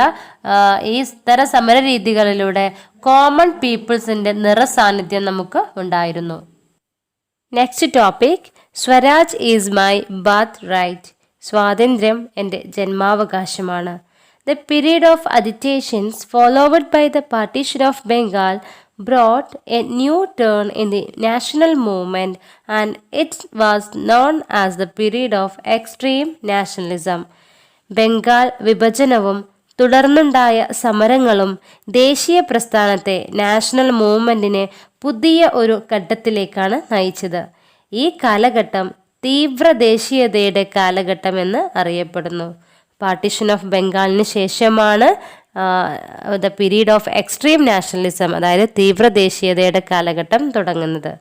ഈ തരം സമരരീതികളിലൂടെ കോമൺ പീപ്പിൾസിൻ്റെ നിറസാന്നിധ്യം നമുക്ക് ഉണ്ടായിരുന്നു. Next topic, swaraj is my birth right. സ്വാതന്ത്ര്യം എൻ്റെ ജന്മാവകാശമാണ്. The period of agitations followed by the partition of Bengal brought a new turn in the national movement and it was known as the period of extreme nationalism. Bengal വിഭജനവും തുടർന്നുണ്ടായ സമരങ്ങളും ദേശീയ പ്രസ്ഥാനത്തെ, national മൂവ്മെൻറ്റിനെ പുതിയ ഒരു ഘട്ടത്തിലേക്കാണ് നയിച്ചത്. ഈ കാലഘട്ടം തീവ്ര ദേശീയതയുടെ കാലഘട്ടം എന്ന് അറിയപ്പെടുന്നു. പാർട്ടീഷൻ ഓഫ് ബംഗാളിന് ശേഷമാണ് the period of extreme nationalism, അതായത് തീവ്ര ദേശീയതയുടെ കാലഘട്ടം തുടങ്ങുന്നത്.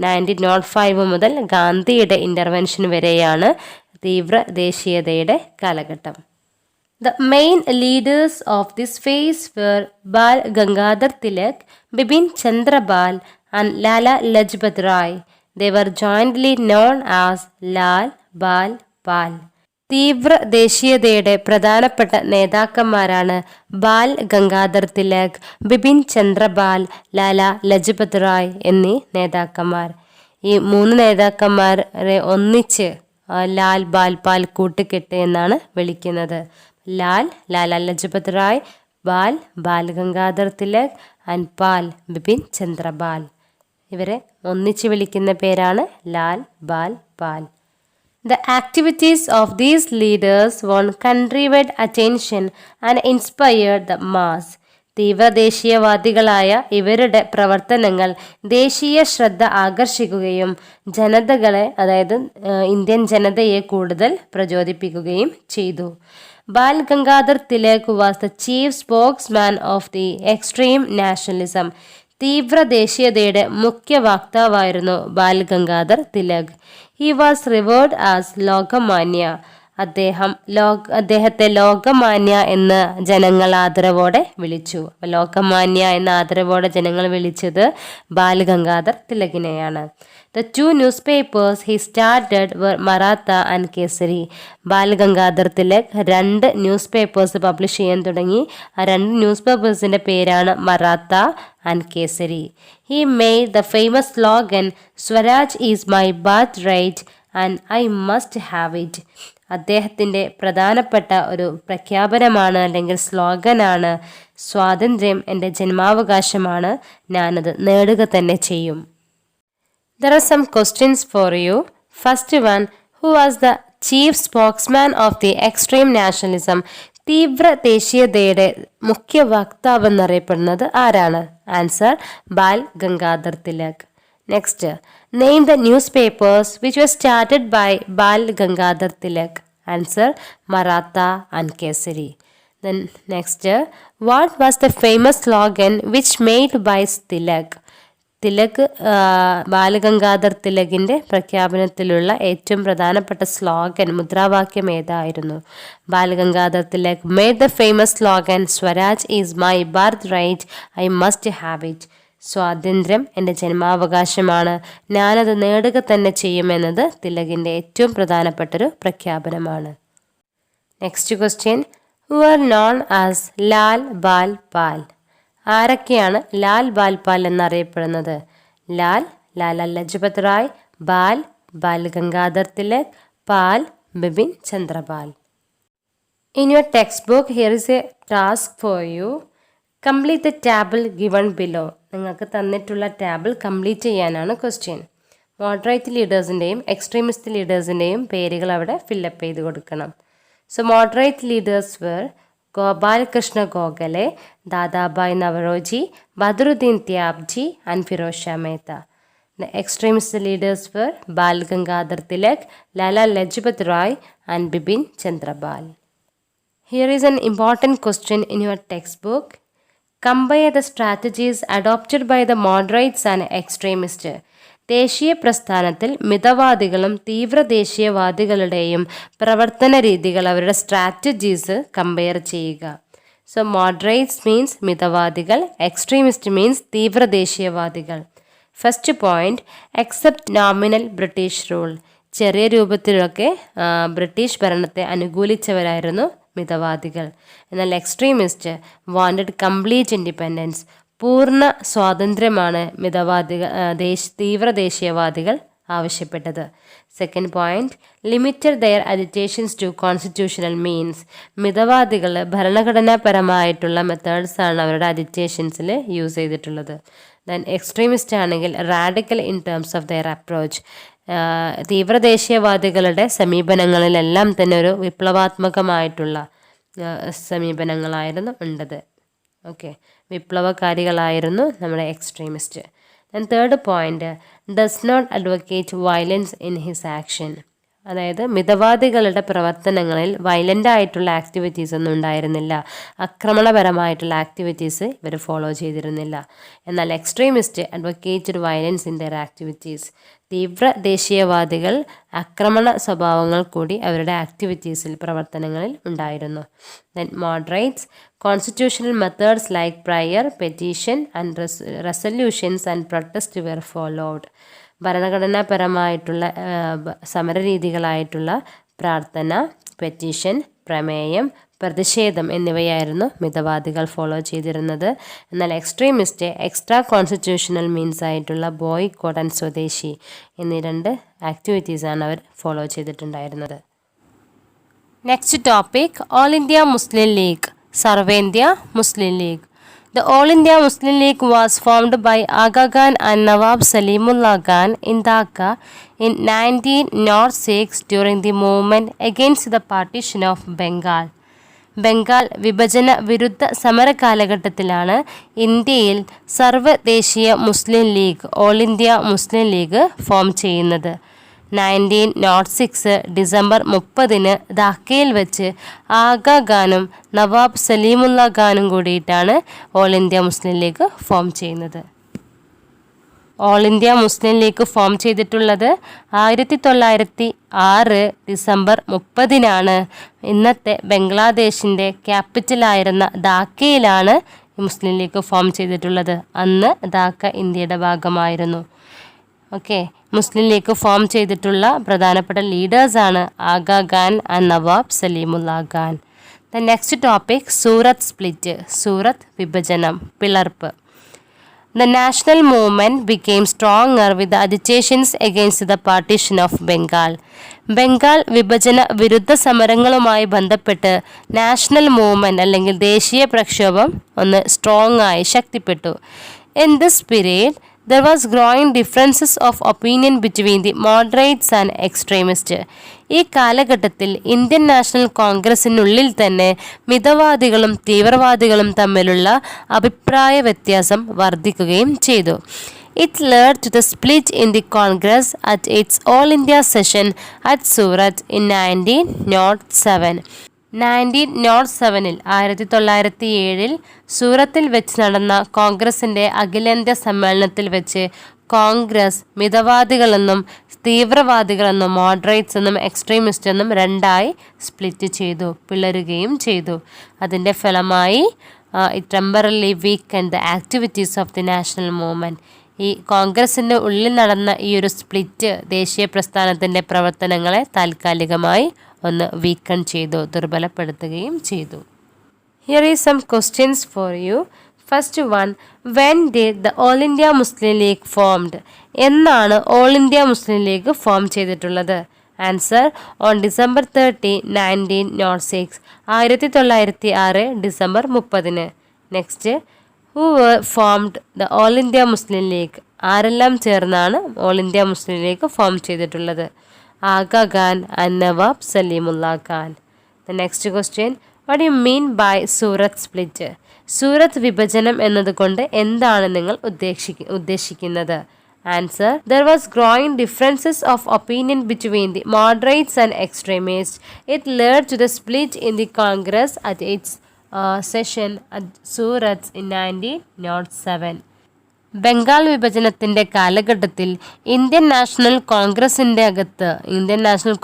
1905 മുതൽ ഗാന്ധിയുടെ ഇൻ്റർവെൻഷൻ വരെയാണ് തീവ്ര ദേശീയതയുടെ കാലഘട്ടം. The main leaders of this phase were Bal Gangadhar Tilak, Bipin Chandra Pal and Lala Lajpat Rai. They were jointly known as Lal, Bal, Pal. തീവ്ര ദേശീയതയുടെ പ്രധാനപ്പെട്ട നേതാക്കന്മാരാണ് ബാൽ ഗംഗാധർ തിലക്, ബിപിൻ ചന്ദ്രപാൽ, ലാല ലജ്പത് റായ് എന്നീ നേതാക്കന്മാർ. ഈ മൂന്ന് നേതാക്കന്മാരെ ഒന്നിച്ച് ലാൽ, ബാൽ, പാൽ കൂട്ടുകെട്ട് എന്നാണ് വിളിക്കുന്നത്. ലാൽ, ലാല ലജ്പത് റായ്, ബാൽ, ബാൽ ഗംഗാധർ തിലക് ആൻഡ് പാൽ, ബിപിൻ ചന്ദ്രപാൽ. ഇവരെ ഒന്നിച്ച് വിളിക്കുന്ന പേരാണ് ലാൽ, ബാൽ, പാൽ. The activities of these leaders won countrywide attention and inspired the mass. തീവ്രദേശീയവാദികളായ ഇവരുടെ പ്രവർത്തനങ്ങൾ ദേശീയ ശ്രദ്ധ ആകർഷിക്കുകയും ജനതകളെ, അതായത് ഇന്ത്യൻ ജനതയെ കൂടുതൽ പ്രചോദിപ്പിക്കുകയും ചെയ്തു. Bal Gangadhar Tilak was the chief spokesman of the extreme nationalism. തീവ്ര ദേശീയതയുടെ മുഖ്യ വക്താവായിരുന്നു Bal Gangadhar Tilak. He was revered as Lokmanya. അദ്ദേഹത്തെ ലോകമാന്യ എന്ന് ജനങ്ങൾ ആദരവോടെ വിളിച്ചു. ലോകമാന്യ എന്ന ആദരവോടെ ജനങ്ങൾ വിളിച്ചത് ബാൽ ഗംഗാധർ തിലകിനെയാണ്. The two newspapers he started were Maratha and Kesari. Bal Gangadhar Tilak 2 newspapers publish ചെയ്യാൻ തുടങ്ങി. ആ 2 ന്യൂസ് പേപ്പേഴ്സിൻ്റെ പേരാണ് Maratha and Kesari. He made the famous slogan, Swaraj is my birthright and I must have it. അദ്ദേഹത്തിൻ്റെ പ്രധാനപ്പെട്ട ഒരു പ്രഖ്യാപനമാണ്, അല്ലെങ്കിൽ സ്ലോഗനാണ്, സ്വാതന്ത്ര്യം എൻ്റെ ജന്മാവകാശമാണ്, ഞാനത് നേടുക തന്നെ ചെയ്യും. There are some questions for you. First one, who was the chief spokesman of the extreme nationalism, തീവ്ര ദേശീയതയുടെ മുഖ്യ വക്താവ് എന്നറിയപ്പെടുന്നത് ആരാണ്? Answer Bal Gangadhar Tilak. Next, name the newspapers which were started by Bal Gangadhar Tilak. Answer Maratha and Kesari. Then next, what was the famous slogan which made by Tilak? Tilak Bal Gangadhar തിലകിൻ്റെ പ്രഖ്യാപനത്തിലുള്ള ഏറ്റവും പ്രധാനപ്പെട്ട സ്ലോഗൻ മുദ്രാവാക്യം ഏതായിരുന്നു? Bal Gangadhar Tilak made the famous slogan swaraj is my birth right, I must have it. സ്വാതന്ത്ര്യം എൻ്റെ ജന്മാവകാശമാണ്, ഞാനത് നേടുക തന്നെ ചെയ്യുമെന്നത് തിലകിൻ്റെ ഏറ്റവും പ്രധാനപ്പെട്ടൊരു പ്രഖ്യാപനമാണ്. Next question, who are known as Lal Bal Pal. ആരൊക്കെയാണ് ലാൽ ബാൽ പാൽ എന്നറിയപ്പെടുന്നത്? ലാൽ ലാല ലജ്പത് റായ്, ബാൽ ബാൽ ഗംഗാധർ തിലക്, പാൽ Bipin Chandra Pal. In your textbook, here is a task for you. Complete the table given below. നിങ്ങൾക്ക് തന്നിട്ടുള്ള ടേബിൾ കംപ്ലീറ്റ് ചെയ്യാനാണ് ക്വസ്റ്റ്യൻ. മോഡറേറ്റ് ലീഡേഴ്സിൻ്റെയും എക്സ്ട്രീമിസ്റ്റ് ലീഡേഴ്സിൻ്റെയും പേരുകൾ അവിടെ ഫില്ലപ്പ് ചെയ്ത് കൊടുക്കണം. So moderate leaders were Gopal Krishna Gokhale, Dadabhai Naoroji, Badruddin Tyabji and Firoz Shah Mehta. The extremist leaders were Bal Gangadhar Tilak, Lala Lajpat Rai and Bipin Chandra Pal. Here is an important question in your textbook. Compare the strategies adopted by the moderates and extremists. ദേശീയ പ്രസ്ഥാനത്തിൽ മിതവാദികളും തീവ്ര ദേശീയവാദികളുടെയും പ്രവർത്തന രീതികൾ, അവരുടെ strategies compare ചെയ്യുക. So moderates means മിതവാദികൾ, extremist means തീവ്ര ദേശീയവാദികൾ. First point, accept nominal British rule. ചെറിയ രൂപത്തിലൊക്കെ ബ്രിട്ടീഷ് ഭരണത്തെ അനുകൂലിച്ചവരായിരുന്നു മിതവാദികൾ. എന്നാൽ എക്സ്ട്രീമിസ്റ്റ് വാണ്ടഡ് കംപ്ലീറ്റ് ഇൻഡിപെൻഡൻസ്. പൂർണ്ണ സ്വാതന്ത്ര്യമാണ് തീവ്ര ദേശീയവാദികൾ ആവശ്യപ്പെട്ടത്. Second point, limited their agitations to constitutional means. മിതവാദികൾ ഭരണഘടനാപരമായിട്ടുള്ള മെത്തേഡ്സാണ് അവരുടെ അജിറ്റേഷൻസിൽ യൂസ് ചെയ്തിട്ടുള്ളത്. ദെൻ എക്സ്ട്രീമിസ്റ്റ് ആണെങ്കിൽ radical in terms of their approach. തീവ്ര ദേശീയവാദികളുടെ സമീപനങ്ങളിലെല്ലാം തന്നെ ഒരു വിപ്ലവാത്മകമായിട്ടുള്ള സമീപനങ്ങളായിരുന്നു ഉണ്ടത്. ഓക്കെ, വിപ്ലവകാരികളായിരുന്നു നമ്മുടെ extremist. And third point, does not advocate violence in his action. അതായത് മിതവാദികളുടെ പ്രവർത്തനങ്ങളിൽ വയലൻ്റ് ആയിട്ടുള്ള ആക്ടിവിറ്റീസ് ഒന്നും ഉണ്ടായിരുന്നില്ല, ആക്രമണപരമായിട്ടുള്ള ആക്ടിവിറ്റീസ് ഇവർ ഫോളോ ചെയ്തിരുന്നില്ല. എന്നാൽ extremist advocated violence in their activities. തീവ്ര ദേശീയവാദികൾ ആക്രമണ സ്വഭാവങ്ങൾ കൂടി അവരുടെ ആക്ടിവിറ്റീസിൽ, പ്രവർത്തനങ്ങളിൽ ഉണ്ടായിരുന്നു. Then moderates, constitutional methods like prayer, petition and resolutions and protest were followed. ഭരണഘടനാപരമായിട്ടുള്ള സമരരീതികളായിട്ടുള്ള പ്രാർത്ഥന, പെറ്റീഷൻ, പ്രമേയം, പ്രതിഷേധം എന്നിവയായിരുന്നു മിതവാദികൾ ഫോളോ ചെയ്തിരുന്നത്. എന്നാൽ എക്സ്ട്രീമിസ്റ്റ് എക്സ്ട്രാ കോൺസ്റ്റിറ്റ്യൂഷണൽ മീൻസ് ആയിട്ടുള്ള ബോയ്കോട്ട് ആൻഡ് സ്വദേശി എന്നീ രണ്ട് ആക്ടിവിറ്റീസാണ് അവർ ഫോളോ ചെയ്തിട്ടുണ്ടായിരുന്നത്. Next topic, all India Muslim League, സർവേന്ത്യ Muslim League. The All India Muslim League was formed by Aga Khan and Nawab Salimullah Khan in Dhaka in 1906 during the movement against the partition of Bengal. Bengal വിഭജന വിരുദ്ധ സമര കാലഘട്ടത്തിലാണ് ഇന്ത്യയിൽ സർവ്വദേശീയ Muslim League, all India Muslim League form ചെയ്യുന്നത്. 1906 ഡിസംബർ 30 ധാക്കയിൽ വെച്ച് ആഗാ ഖാനും നവാബ് സലീമുല്ല ഖാനും കൂടിയിട്ടാണ് all India Muslim League form ചെയ്യുന്നത്. All India Muslim League form ചെയ്തിട്ടുള്ളത് 1906 ഡിസംബർ 30 ഇന്നത്തെ ബംഗ്ലാദേശിൻ്റെ ക്യാപിറ്റലായിരുന്ന ധാക്കയിലാണ് മുസ്ലിം ലീഗ് ഫോം ചെയ്തിട്ടുള്ളത്. അന്ന് ധാക്ക ഇന്ത്യയുടെ ഭാഗമായിരുന്നു. ഓക്കെ, മുസ്ലിം ലീഗ് ഫോം ചെയ്തിട്ടുള്ള പ്രധാനപ്പെട്ട ലീഡേഴ്സാണ് Aga Khan and Nawab Salimullah Khan. The next topic, Surat split, Surat വിഭജനം, പിളർപ്പ്. The national movement became stronger with the agitations against the partition of Bengal. Bengal വിഭജന വിരുദ്ധ സമരങ്ങളുമായി ബന്ധപ്പെട്ട് നാഷണൽ മൂവ്മെൻറ്റ് അല്ലെങ്കിൽ ദേശീയ പ്രക്ഷോഭം ഒന്ന് സ്ട്രോങ് ആയി ശക്തിപ്പെട്ടു. In this period, There was growing differences of opinion between the moderates and extremists. ഈ കാലഘട്ടത്തിൽ ഇന്ത്യൻ നാഷണൽ കോൺഗ്രസിനുള്ളിൽ തന്നെ മിതവാദികളും തീവ്രവാദികളും തമ്മിലുള്ള അഭിപ്രായ വ്യത്യാസം വർദ്ധിക്കുകയും ചെയ്തു. It led to the split in the Congress at its All India session at Surat in 1907. 1907 1907 സൂറത്തിൽ വെച്ച് നടന്ന കോൺഗ്രസിൻ്റെ അഖിലേന്ത്യാ സമ്മേളനത്തിൽ വെച്ച് കോൺഗ്രസ് മിതവാദികളെന്നും തീവ്രവാദികളെന്നും മോഡറേറ്റ്സ് എന്നും എക്സ്ട്രീമിസ്റ്റ് എന്നും രണ്ടായി സ്പ്ലിറ്റ് ചെയ്തു, പിളരുകയും ചെയ്തു. അതിൻ്റെ ഫലമായി it temporally weekend the activities of the national movement. ഈ കോൺഗ്രസിൻ്റെ ഉള്ളിൽ നടന്ന ഈ ഒരു സ്പ്ലിറ്റ് ദേശീയ പ്രസ്ഥാനത്തിൻ്റെ പ്രവർത്തനങ്ങളെ താൽക്കാലികമായി ഒന്ന് വീക്കൺ ചെയ്തു, ദുർബലപ്പെടുത്തുകയും ചെയ്തു. Here is some questions for you. First one, when did the All India Muslim League formed? എന്നാണ് all India Muslim League form ചെയ്തിട്ടുള്ളത്? Answer, on December 30, 1906. 1906 ഡിസംബർ 30. Next, who formed the all India Muslim League? ആരെല്ലാം ചേർന്നാണ് all India Muslim League form ചെയ്തിട്ടുള്ളത്? Aga Khan and Nawab Salimullah Khan. The next question, what you mean by Surat split? Surat വിഭജനം എന്നതുകൊണ്ട് എന്താണ് നിങ്ങൾ ഉദ്ദേശിക്കുന്നത്? Answer, there was growing differences of opinion between the moderates and extremist. It led to the split in the Congress at its session at Surat in 1907. Bengal വിഭജനത്തിൻ്റെ കാലഘട്ടത്തിൽ Indian national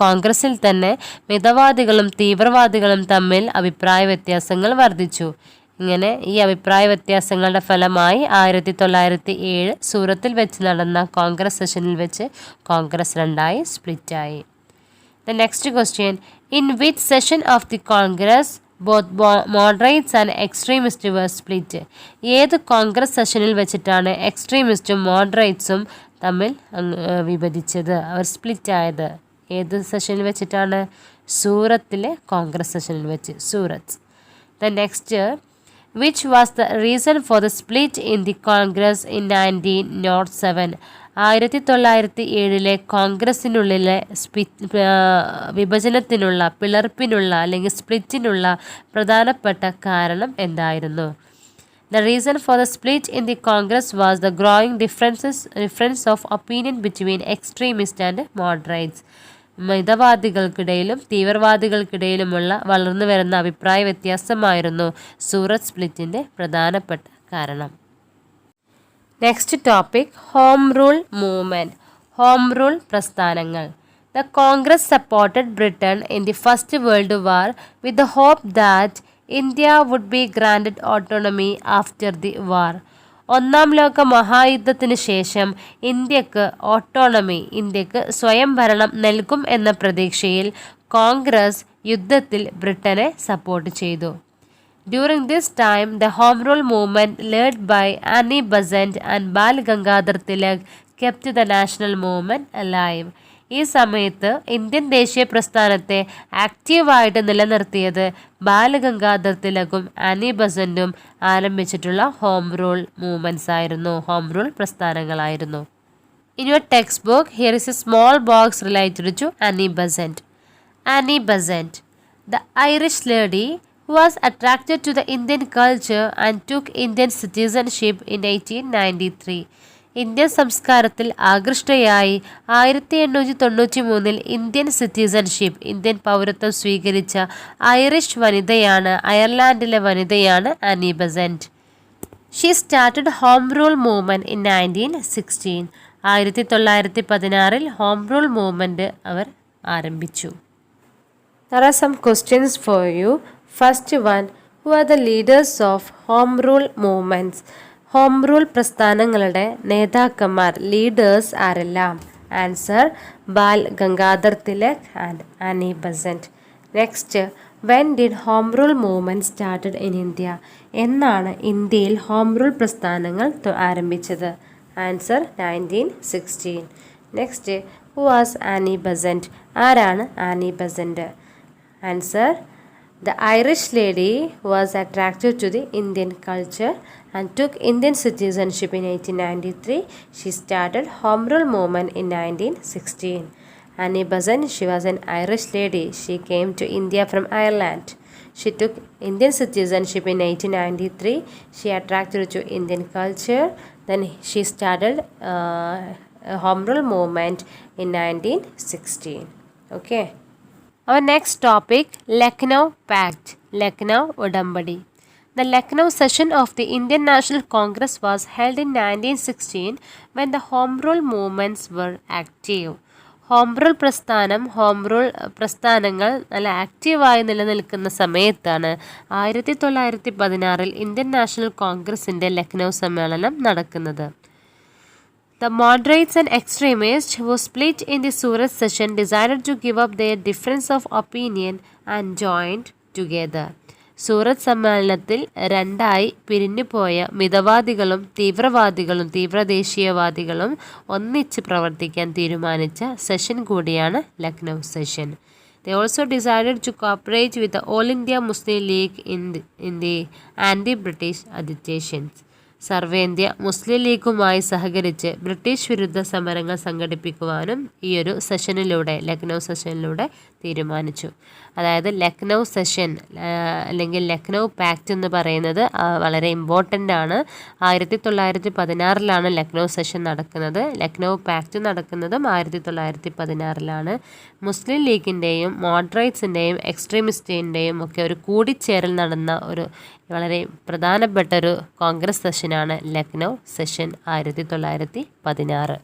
കോൺഗ്രസിൽ തന്നെ മിതവാദികളും തീവ്രവാദികളും തമ്മിൽ അഭിപ്രായ വ്യത്യാസങ്ങൾ വർദ്ധിച്ചു. ഇങ്ങനെ ഈ അഭിപ്രായ വ്യത്യാസങ്ങളുടെ ഫലമായി 1907 സൂറത്തിൽ വെച്ച് നടന്ന കോൺഗ്രസ് സെഷനിൽ വെച്ച് കോൺഗ്രസ് രണ്ടായി സ്പ്ലിറ്റായി. The next question, in which session of the Congress both moderates and extremist were split? ഏത് കോൺഗ്രസ് സെഷനിൽ വെച്ചിട്ടാണ് എക്സ്ട്രീമിസ്റ്റും മോഡറേറ്റ്സും തമ്മിൽ വിഭജിച്ചത്, അവർ സ്പ്ലിറ്റ് ആയത്? ഏത് സെഷനിൽ വെച്ചിട്ടാണ്? സൂറത്തിലെ കോൺഗ്രസ് സെഷനിൽ വെച്ച്, Surat. The next, which was the reason for the split in the Congress in 1907? 1907 കോൺഗ്രസിനുള്ളിലെ വിഭജനത്തിനുള്ള, പിളർപ്പിനുള്ള അല്ലെങ്കിൽ സ്പ്ലിറ്റിനുള്ള പ്രധാനപ്പെട്ട കാരണം എന്തായിരുന്നു? The reason for the split in the Congress was the growing difference of opinion between extremist and moderates. മിതവാദികൾക്കിടയിലും തീവ്രവാദികൾക്കിടയിലുമുള്ള വളർന്നു വരുന്ന അഭിപ്രായ വ്യത്യാസമായിരുന്നു സൂറത്ത് സ്പ്ലിറ്റിൻ്റെ പ്രധാനപ്പെട്ട കാരണം. Next topic, home rule movement. Home rule പ്രസ്ഥാനങ്ങൾ. The Congress supported Britain in the first world war with the hope that India would be granted autonomy after the war. ഒന്നാം ലോക മഹായുദ്ധത്തിന് ശേഷം ഇന്ത്യക്ക് സ്വയം ഭരണം നൽകും എന്ന പ്രതീക്ഷയിൽ കോൺഗ്രസ് യുദ്ധത്തിൽ ബ്രിട്ടനെ സപ്പോർട്ട് ചെയ്തു. During this time the home rule movement led by Annie Besant and Bal Gangadhar Tilak kept the national movement alive. ഈ സമയത്ത് ഇന്ത്യൻ ദേശീയ പ്രസ്ഥാനത്തെ ആക്റ്റീവായിട്ട് നിലനിർത്തിയത് ബാലഗംഗാധർ തിലകും ആനി ബസന്റും ആരംഭിച്ചിട്ടുള്ള ഹോം റൂൾ മൂവ്മെൻറ്റ്സ് ആയിരുന്നു, ഹോം റൂൾ പ്രസ്ഥാനങ്ങളായിരുന്നു. In your text book here is a small box related to Annie Besant. Annie Besant, the Irish lady who was attracted to the Indian culture and took Indian citizenship in 1893. Indian സംസ്കാരത്തിൽ ആകൃഷ്ടയായി 1893 Indian citizenship, Indian പൗരത്വം സ്വീകരിച്ച അയർലാൻഡിലെ വനിതയാണ് Annie Besant. She started home rule movement in 1916. 1916 home rule movement അവർ ആരംഭിച്ചു. There are some questions for you. First one, who are the leaders of home rule movements? Home rule പ്രസ്ഥാനങ്ങളുടെ നേതാക്കന്മാർ, leaders ആരെല്ലാം? Answer, Bal Gangadhar Tilak and Annie Besant. Next, when did home rule movement started in India? എന്നാണ് ഇന്ത്യയിൽ home rule പ്രസ്ഥാനങ്ങൾ ആരംഭിച്ചത്? Answer, 1916. Next, who was Annie Besant? ആരാണ് Annie Besant? Answer, The Irish lady was attracted to the Indian culture and took Indian citizenship in 1893. She started Home Rule movement in 1916. Annie Besant, she was an Irish lady. She came to India from Ireland. She took Indian citizenship in 1893. She attracted to Indian culture. Then she started a Home Rule movement in 1916. Okay. Our next topic, Lucknow Pact, Lucknow Udambadi. The Lucknow session of the Indian National Congress was held in 1916 when the Home Rule movements were active. Home rule പ്രസ്ഥാനങ്ങൾ നല്ല ആക്റ്റീവായി നിലനിൽക്കുന്ന സമയത്താണ് 1916 Indian national കോൺഗ്രസിൻ്റെ ലക്നൗ സമ്മേളനം നടക്കുന്നത്. The moderates and extremists who split in the Surat session decided to give up their difference of opinion and joined together. സൂറത്ത് സമ്മേളനത്തിൽ രണ്ടായി പിരിഞ്ഞുപോയ മിതവാദികളും തീവ്രദേശീയവാദികളും ഒന്നിച്ച് പ്രവർത്തിക്കാൻ തീരുമാനിച്ച സെഷൻ കൂടിയാണ് Lucknow session. They also decided to cooperate with the All India Muslim League in the anti-British agitations. സർവേന്ത്യ മുസ്ലിം ലീഗുമായി സഹകരിച്ച് British വിരുദ്ധ സമരങ്ങൾ സംഘടിപ്പിക്കുവാനും ഈ ഒരു സെഷനിലൂടെ ലക്നൗ സെഷനിലൂടെ തീരുമാനിച്ചു. അതായത് ലക്നൗ സെഷൻ അല്ലെങ്കിൽ ലക്നൗ പാക്റ്റ് എന്ന് പറയുന്നത് വളരെ ഇമ്പോർട്ടൻ്റ് ആണ്. 1916 ലക്നൗ സെഷൻ നടക്കുന്നത്. ലക്നൗ പാക്റ്റ് നടക്കുന്നതും 1916. മുസ്ലിം ലീഗിൻ്റെയും മോഡറേറ്റ്സിൻ്റെയും എക്സ്ട്രീമിസ്റ്റിൻ്റെയും ഒക്കെ ഒരു കൂടിച്ചേരൽ നടന്ന ഒരു വളരെ പ്രധാനപ്പെട്ട ഒരു കോൺഗ്രസ് സെഷനാണ് Lucknow session 1916.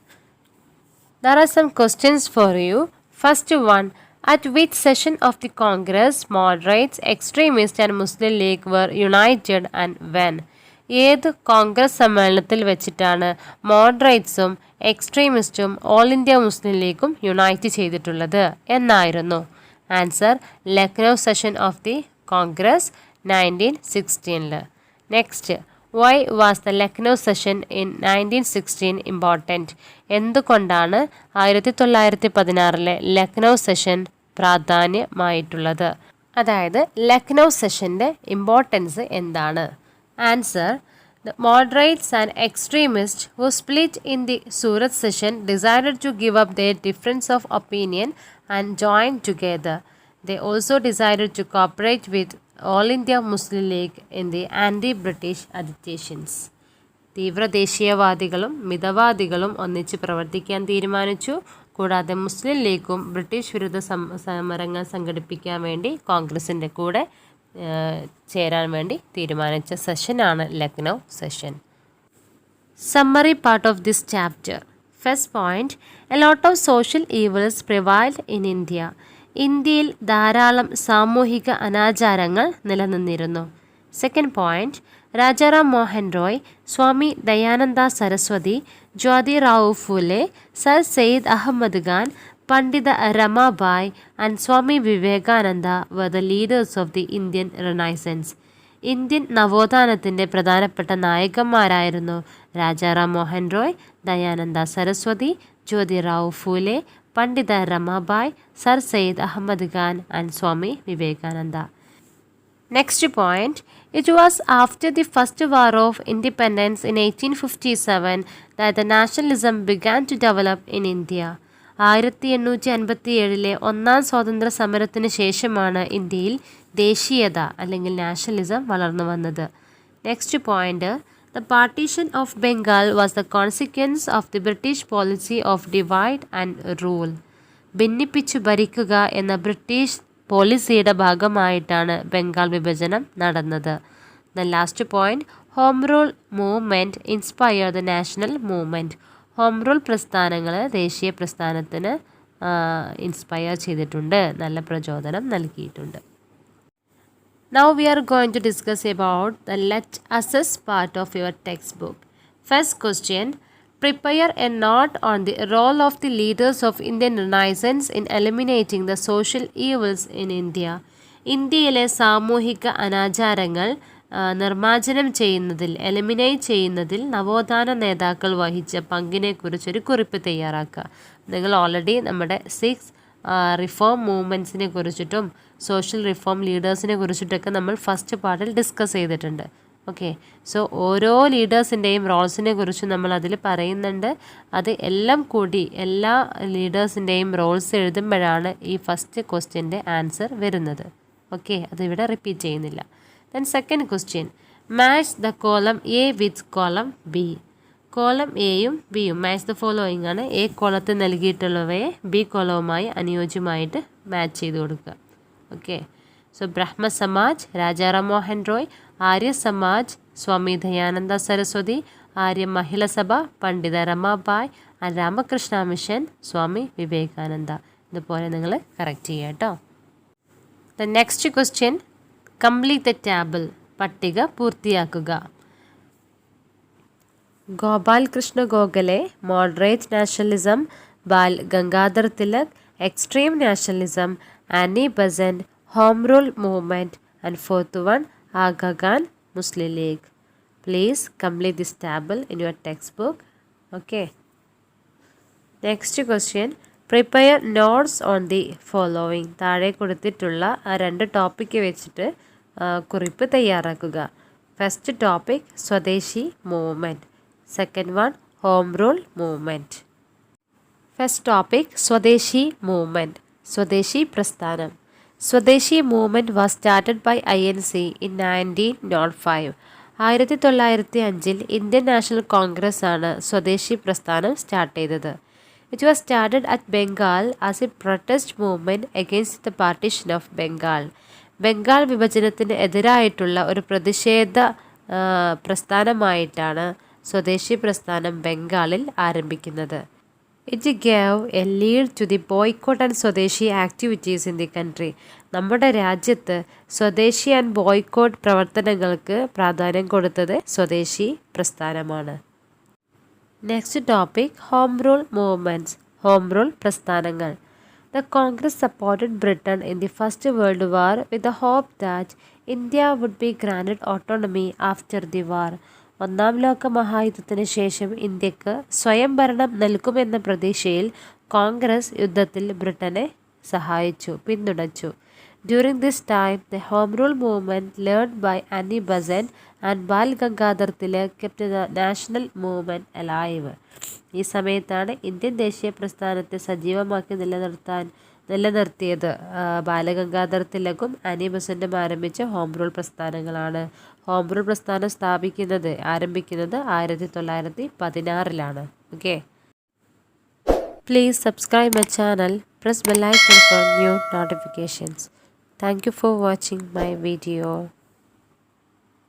There are some questions for you. First one, at which session of the Congress moderates, extremists and Muslim League were united and when? ഏത് കോൺഗ്രസ് സമ്മേളനത്തിൽ വെച്ചിട്ടാണ് മോഡറേറ്റ്സും എക്സ്ട്രീമിസ്റ്റും ഓൾ ഇന്ത്യ മുസ്ലിം ലീഗും യുണൈറ്റ് ചെയ്തിട്ടുള്ളത് എന്നായിരുന്നു. Answer, Lucknow session of the Congress 1916. Next, why was the Lucknow session in 1916 important? എന്തുകൊണ്ടാണ് 1916 Lucknow session പ്രാധാന്യമായിട്ടുള്ളത്? അതായത് Lucknow സെഷൻ്റെ importance എന്താണ്? Answer, the moderates and extremists who split in the Surat session decided to give up their difference of opinion and join together. They also decided to cooperate with All India Muslim League in the anti-British agitations. തീവ്രദേശീയവാദികളും മിതവാദികളും ഒന്നിച്ച് പ്രവർത്തിക്കാൻ തീരുമാനിച്ചു. കൂടാതെ മുസ്ലിം ലീഗും British വിരുദ്ധ സമരങ്ങൾ സംഘടിപ്പിക്കാൻ വേണ്ടി കോൺഗ്രസിൻ്റെ കൂടെ ചേരാൻ വേണ്ടി തീരുമാനിച്ച സെഷനാണ് Lucknow session. Summary part of this chapter. First point, a lot of social evils prevailed in India. ഇന്ത്യയിൽ ധാരാളം സാമൂഹിക അനാചാരങ്ങൾ നിലനിന്നിരുന്നു. Second point, Rajaram Mohan Roy, Swami Dayananda Saraswati, Jyotirao Phule, sir Syed Ahmed Khan, Pandita Ramabai and Swami Vivekananda were the leaders of the Indian Renaissance. Indian നവോത്ഥാനത്തിൻ്റെ പ്രധാനപ്പെട്ട നായകന്മാരായിരുന്നു Rajaram Mohan Roy, Dayananda Saraswati, Jyotirao Phule, Pandita Ramabai, sir Syed Ahmed Khan and Swami Vivekananda. Next point, it was after the First War of Independence in 1857 that the nationalism began to develop in India. 1857 ഒന്നാം സ്വാതന്ത്ര്യ സമരത്തിന് ശേഷമാണ് ഇന്ത്യയിൽ ദേശീയത അല്ലെങ്കിൽ nationalism വളർന്നു വന്നത്. Next point, the partition of Bengal was the consequence of the British policy of divide and rule. ഭിന്നിപ്പിച്ചു ഭരിക്കുക എന്ന ബ്രിട്ടീഷ് പോളിസിയുടെ ഭാഗമായിട്ടാണ് ബംഗാൾ വിഭജനം നടന്നത്. The last point, home rule movement inspire the national movement. Home rule പ്രസ്ഥാനങ്ങൾ ദേശീയ പ്രസ്ഥാനത്തിന് ഇൻസ്പയർ ചെയ്തിട്ടുണ്ട്, നല്ല പ്രചോദനം നൽകിയിട്ടുണ്ട്. Now we are going to discuss about the let assess part of your textbook. First question, prepare a note on the role of the leaders of Indian Renaissance in eliminating the social evils in India. ഇന്ത്യയിലെ സാമൂഹിക അനാചാരങ്ങൾ നിർമ്മാർജ്ജനം ചെയ്യുന്നതിൽ, eliminate ചെയ്യുന്നതിൽ നവോത്ഥാന നേതാക്കൾ വഹിച്ച പങ്കിനെക്കുറിച്ചൊരു കുറിപ്പ് തയ്യാറാക്കുക. നിങ്ങൾ ഓൾറെഡി നമ്മുടെ 6 റിഫോം മൂവ്മെൻറ്റ്സിനെ കുറിച്ചിട്ടും സോഷ്യൽ റിഫോം ലീഡേഴ്സിനെ കുറിച്ചിട്ടൊക്കെ നമ്മൾ ഫസ്റ്റ് പാർട്ടിൽ ഡിസ്കസ് ചെയ്തിട്ടുണ്ട്. ഓക്കെ, സോ ഓരോ ലീഡേഴ്സിൻ്റെയും റോൾസിനെ കുറിച്ച് നമ്മൾ അതിൽ പറയുന്നുണ്ട്. അത് എല്ലാം കൂടി എല്ലാ ലീഡേഴ്സിൻ്റെയും റോൾസ് എഴുതുമ്പോഴാണ് ഈ ഫസ്റ്റ് ക്വസ്റ്റ്യൻ്റെ ആൻസർ വരുന്നത്. ഓക്കെ, അതിവിടെ റിപ്പീറ്റ് ചെയ്യുന്നില്ല. Then second question, match the column A with column B. Column എയും ബിയും മാച്ച് ദ ഫോളോയിങ് ആണ്. എ കോളത്തിൽ നൽകിയിട്ടുള്ളവയെ ബി കോളവുമായി അനുയോജ്യമായിട്ട് മാച്ച് ചെയ്ത് കൊടുക്കുക. ഓക്കെ, സോ ബ്രഹ്മ സമാജ് രാജാറാം മോഹൻ റോയ്, ആര്യ സമാജ് സ്വാമി ദയാനന്ദ സരസ്വതി, ആര്യ മഹിള സഭ പണ്ഡിത രമാബായ്, രാമകൃഷ്ണ മിഷൻ സ്വാമി വിവേകാനന്ദ. ഇതുപോലെ നിങ്ങൾ കറക്റ്റ് ചെയ്യുക കേട്ടോ. The next question, complete the table. പട്ടിക പൂർത്തിയാക്കുക. Gopal Krishna Gokhale, moderate nationalism, Bal Gangadhar Tilak, extreme nationalism, Annie Besant, home rule movement, and fourth one Aga Khan Muslim League. Please complete this table in your text book. Okay, next question, prepare notes on the following. താഴെ കൊടുത്തിട്ടുള്ള ആ 2 topic വെച്ചിട്ട് കുറിപ്പ് തയ്യാറാക്കുക. First topic swadeshi movement, second one home rule movement. First topic swadeshi movement, swadeshi പ്രസ്ഥാനം. Swadeshi movement was started by INC in 1905. 1905 Indian national Congress ആണ് സ്വദേശി പ്രസ്ഥാനം start ചെയ്തത്. It was started at Bengal as a protest movement against the partition of Bengal. Bengal വിഭജനത്തിന് എതിരായിട്ടുള്ള ഒരു പ്രതിഷേധ പ്രസ്ഥാനമായിട്ടാണ് സ്വദേശി പ്രസ്ഥാനം ബംഗാളിൽ ആരംഭിക്കുന്നത്. It gave a lead to the boycott and swadeshi activities in the country. നമ്മുടെ രാജ്യത്ത് സ്വദേശി ആൻഡ് ബോയ്ക്കോട്ട് പ്രവർത്തനങ്ങൾക്ക് പ്രാധാന്യം കൊടുത്തത് സ്വദേശി പ്രസ്ഥാനമാണ്. Next topic home rule movements, home rule പ്രസ്ഥാനങ്ങൾ. The Congress supported Britain in the First World War with the hope that India would be granted autonomy after the war. ഒന്നാം ലോക മഹായുദ്ധത്തിന് ശേഷം ഇന്ത്യക്ക് സ്വയം ഭരണം നൽകുമെന്ന പ്രതീക്ഷയിൽ കോൺഗ്രസ് യുദ്ധത്തിൽ ബ്രിട്ടനെ സഹായിച്ചു, പിന്തുണച്ചു. During this time, the Home Rule movement led by Annie Besant and Bal Gangadhar Tilak kept the national movement alive. ഈ സമയത്താണ് ഇന്ത്യൻ ദേശീയ പ്രസ്ഥാനത്തെ സജീവമാക്കി നിലനിർത്തിയത് ബാലഗംഗാധർ തിലകും ആനി ബസന്റും ആരംഭിച്ച ഹോം റൂൾ പ്രസ്ഥാനങ്ങളാണ്. ഹോം റൂൾ പ്രസ്ഥാനം ആരംഭിക്കുന്നത് 1916. Okay, please subscribe my channel, press bell icon for new notifications. Thank you for watching my video.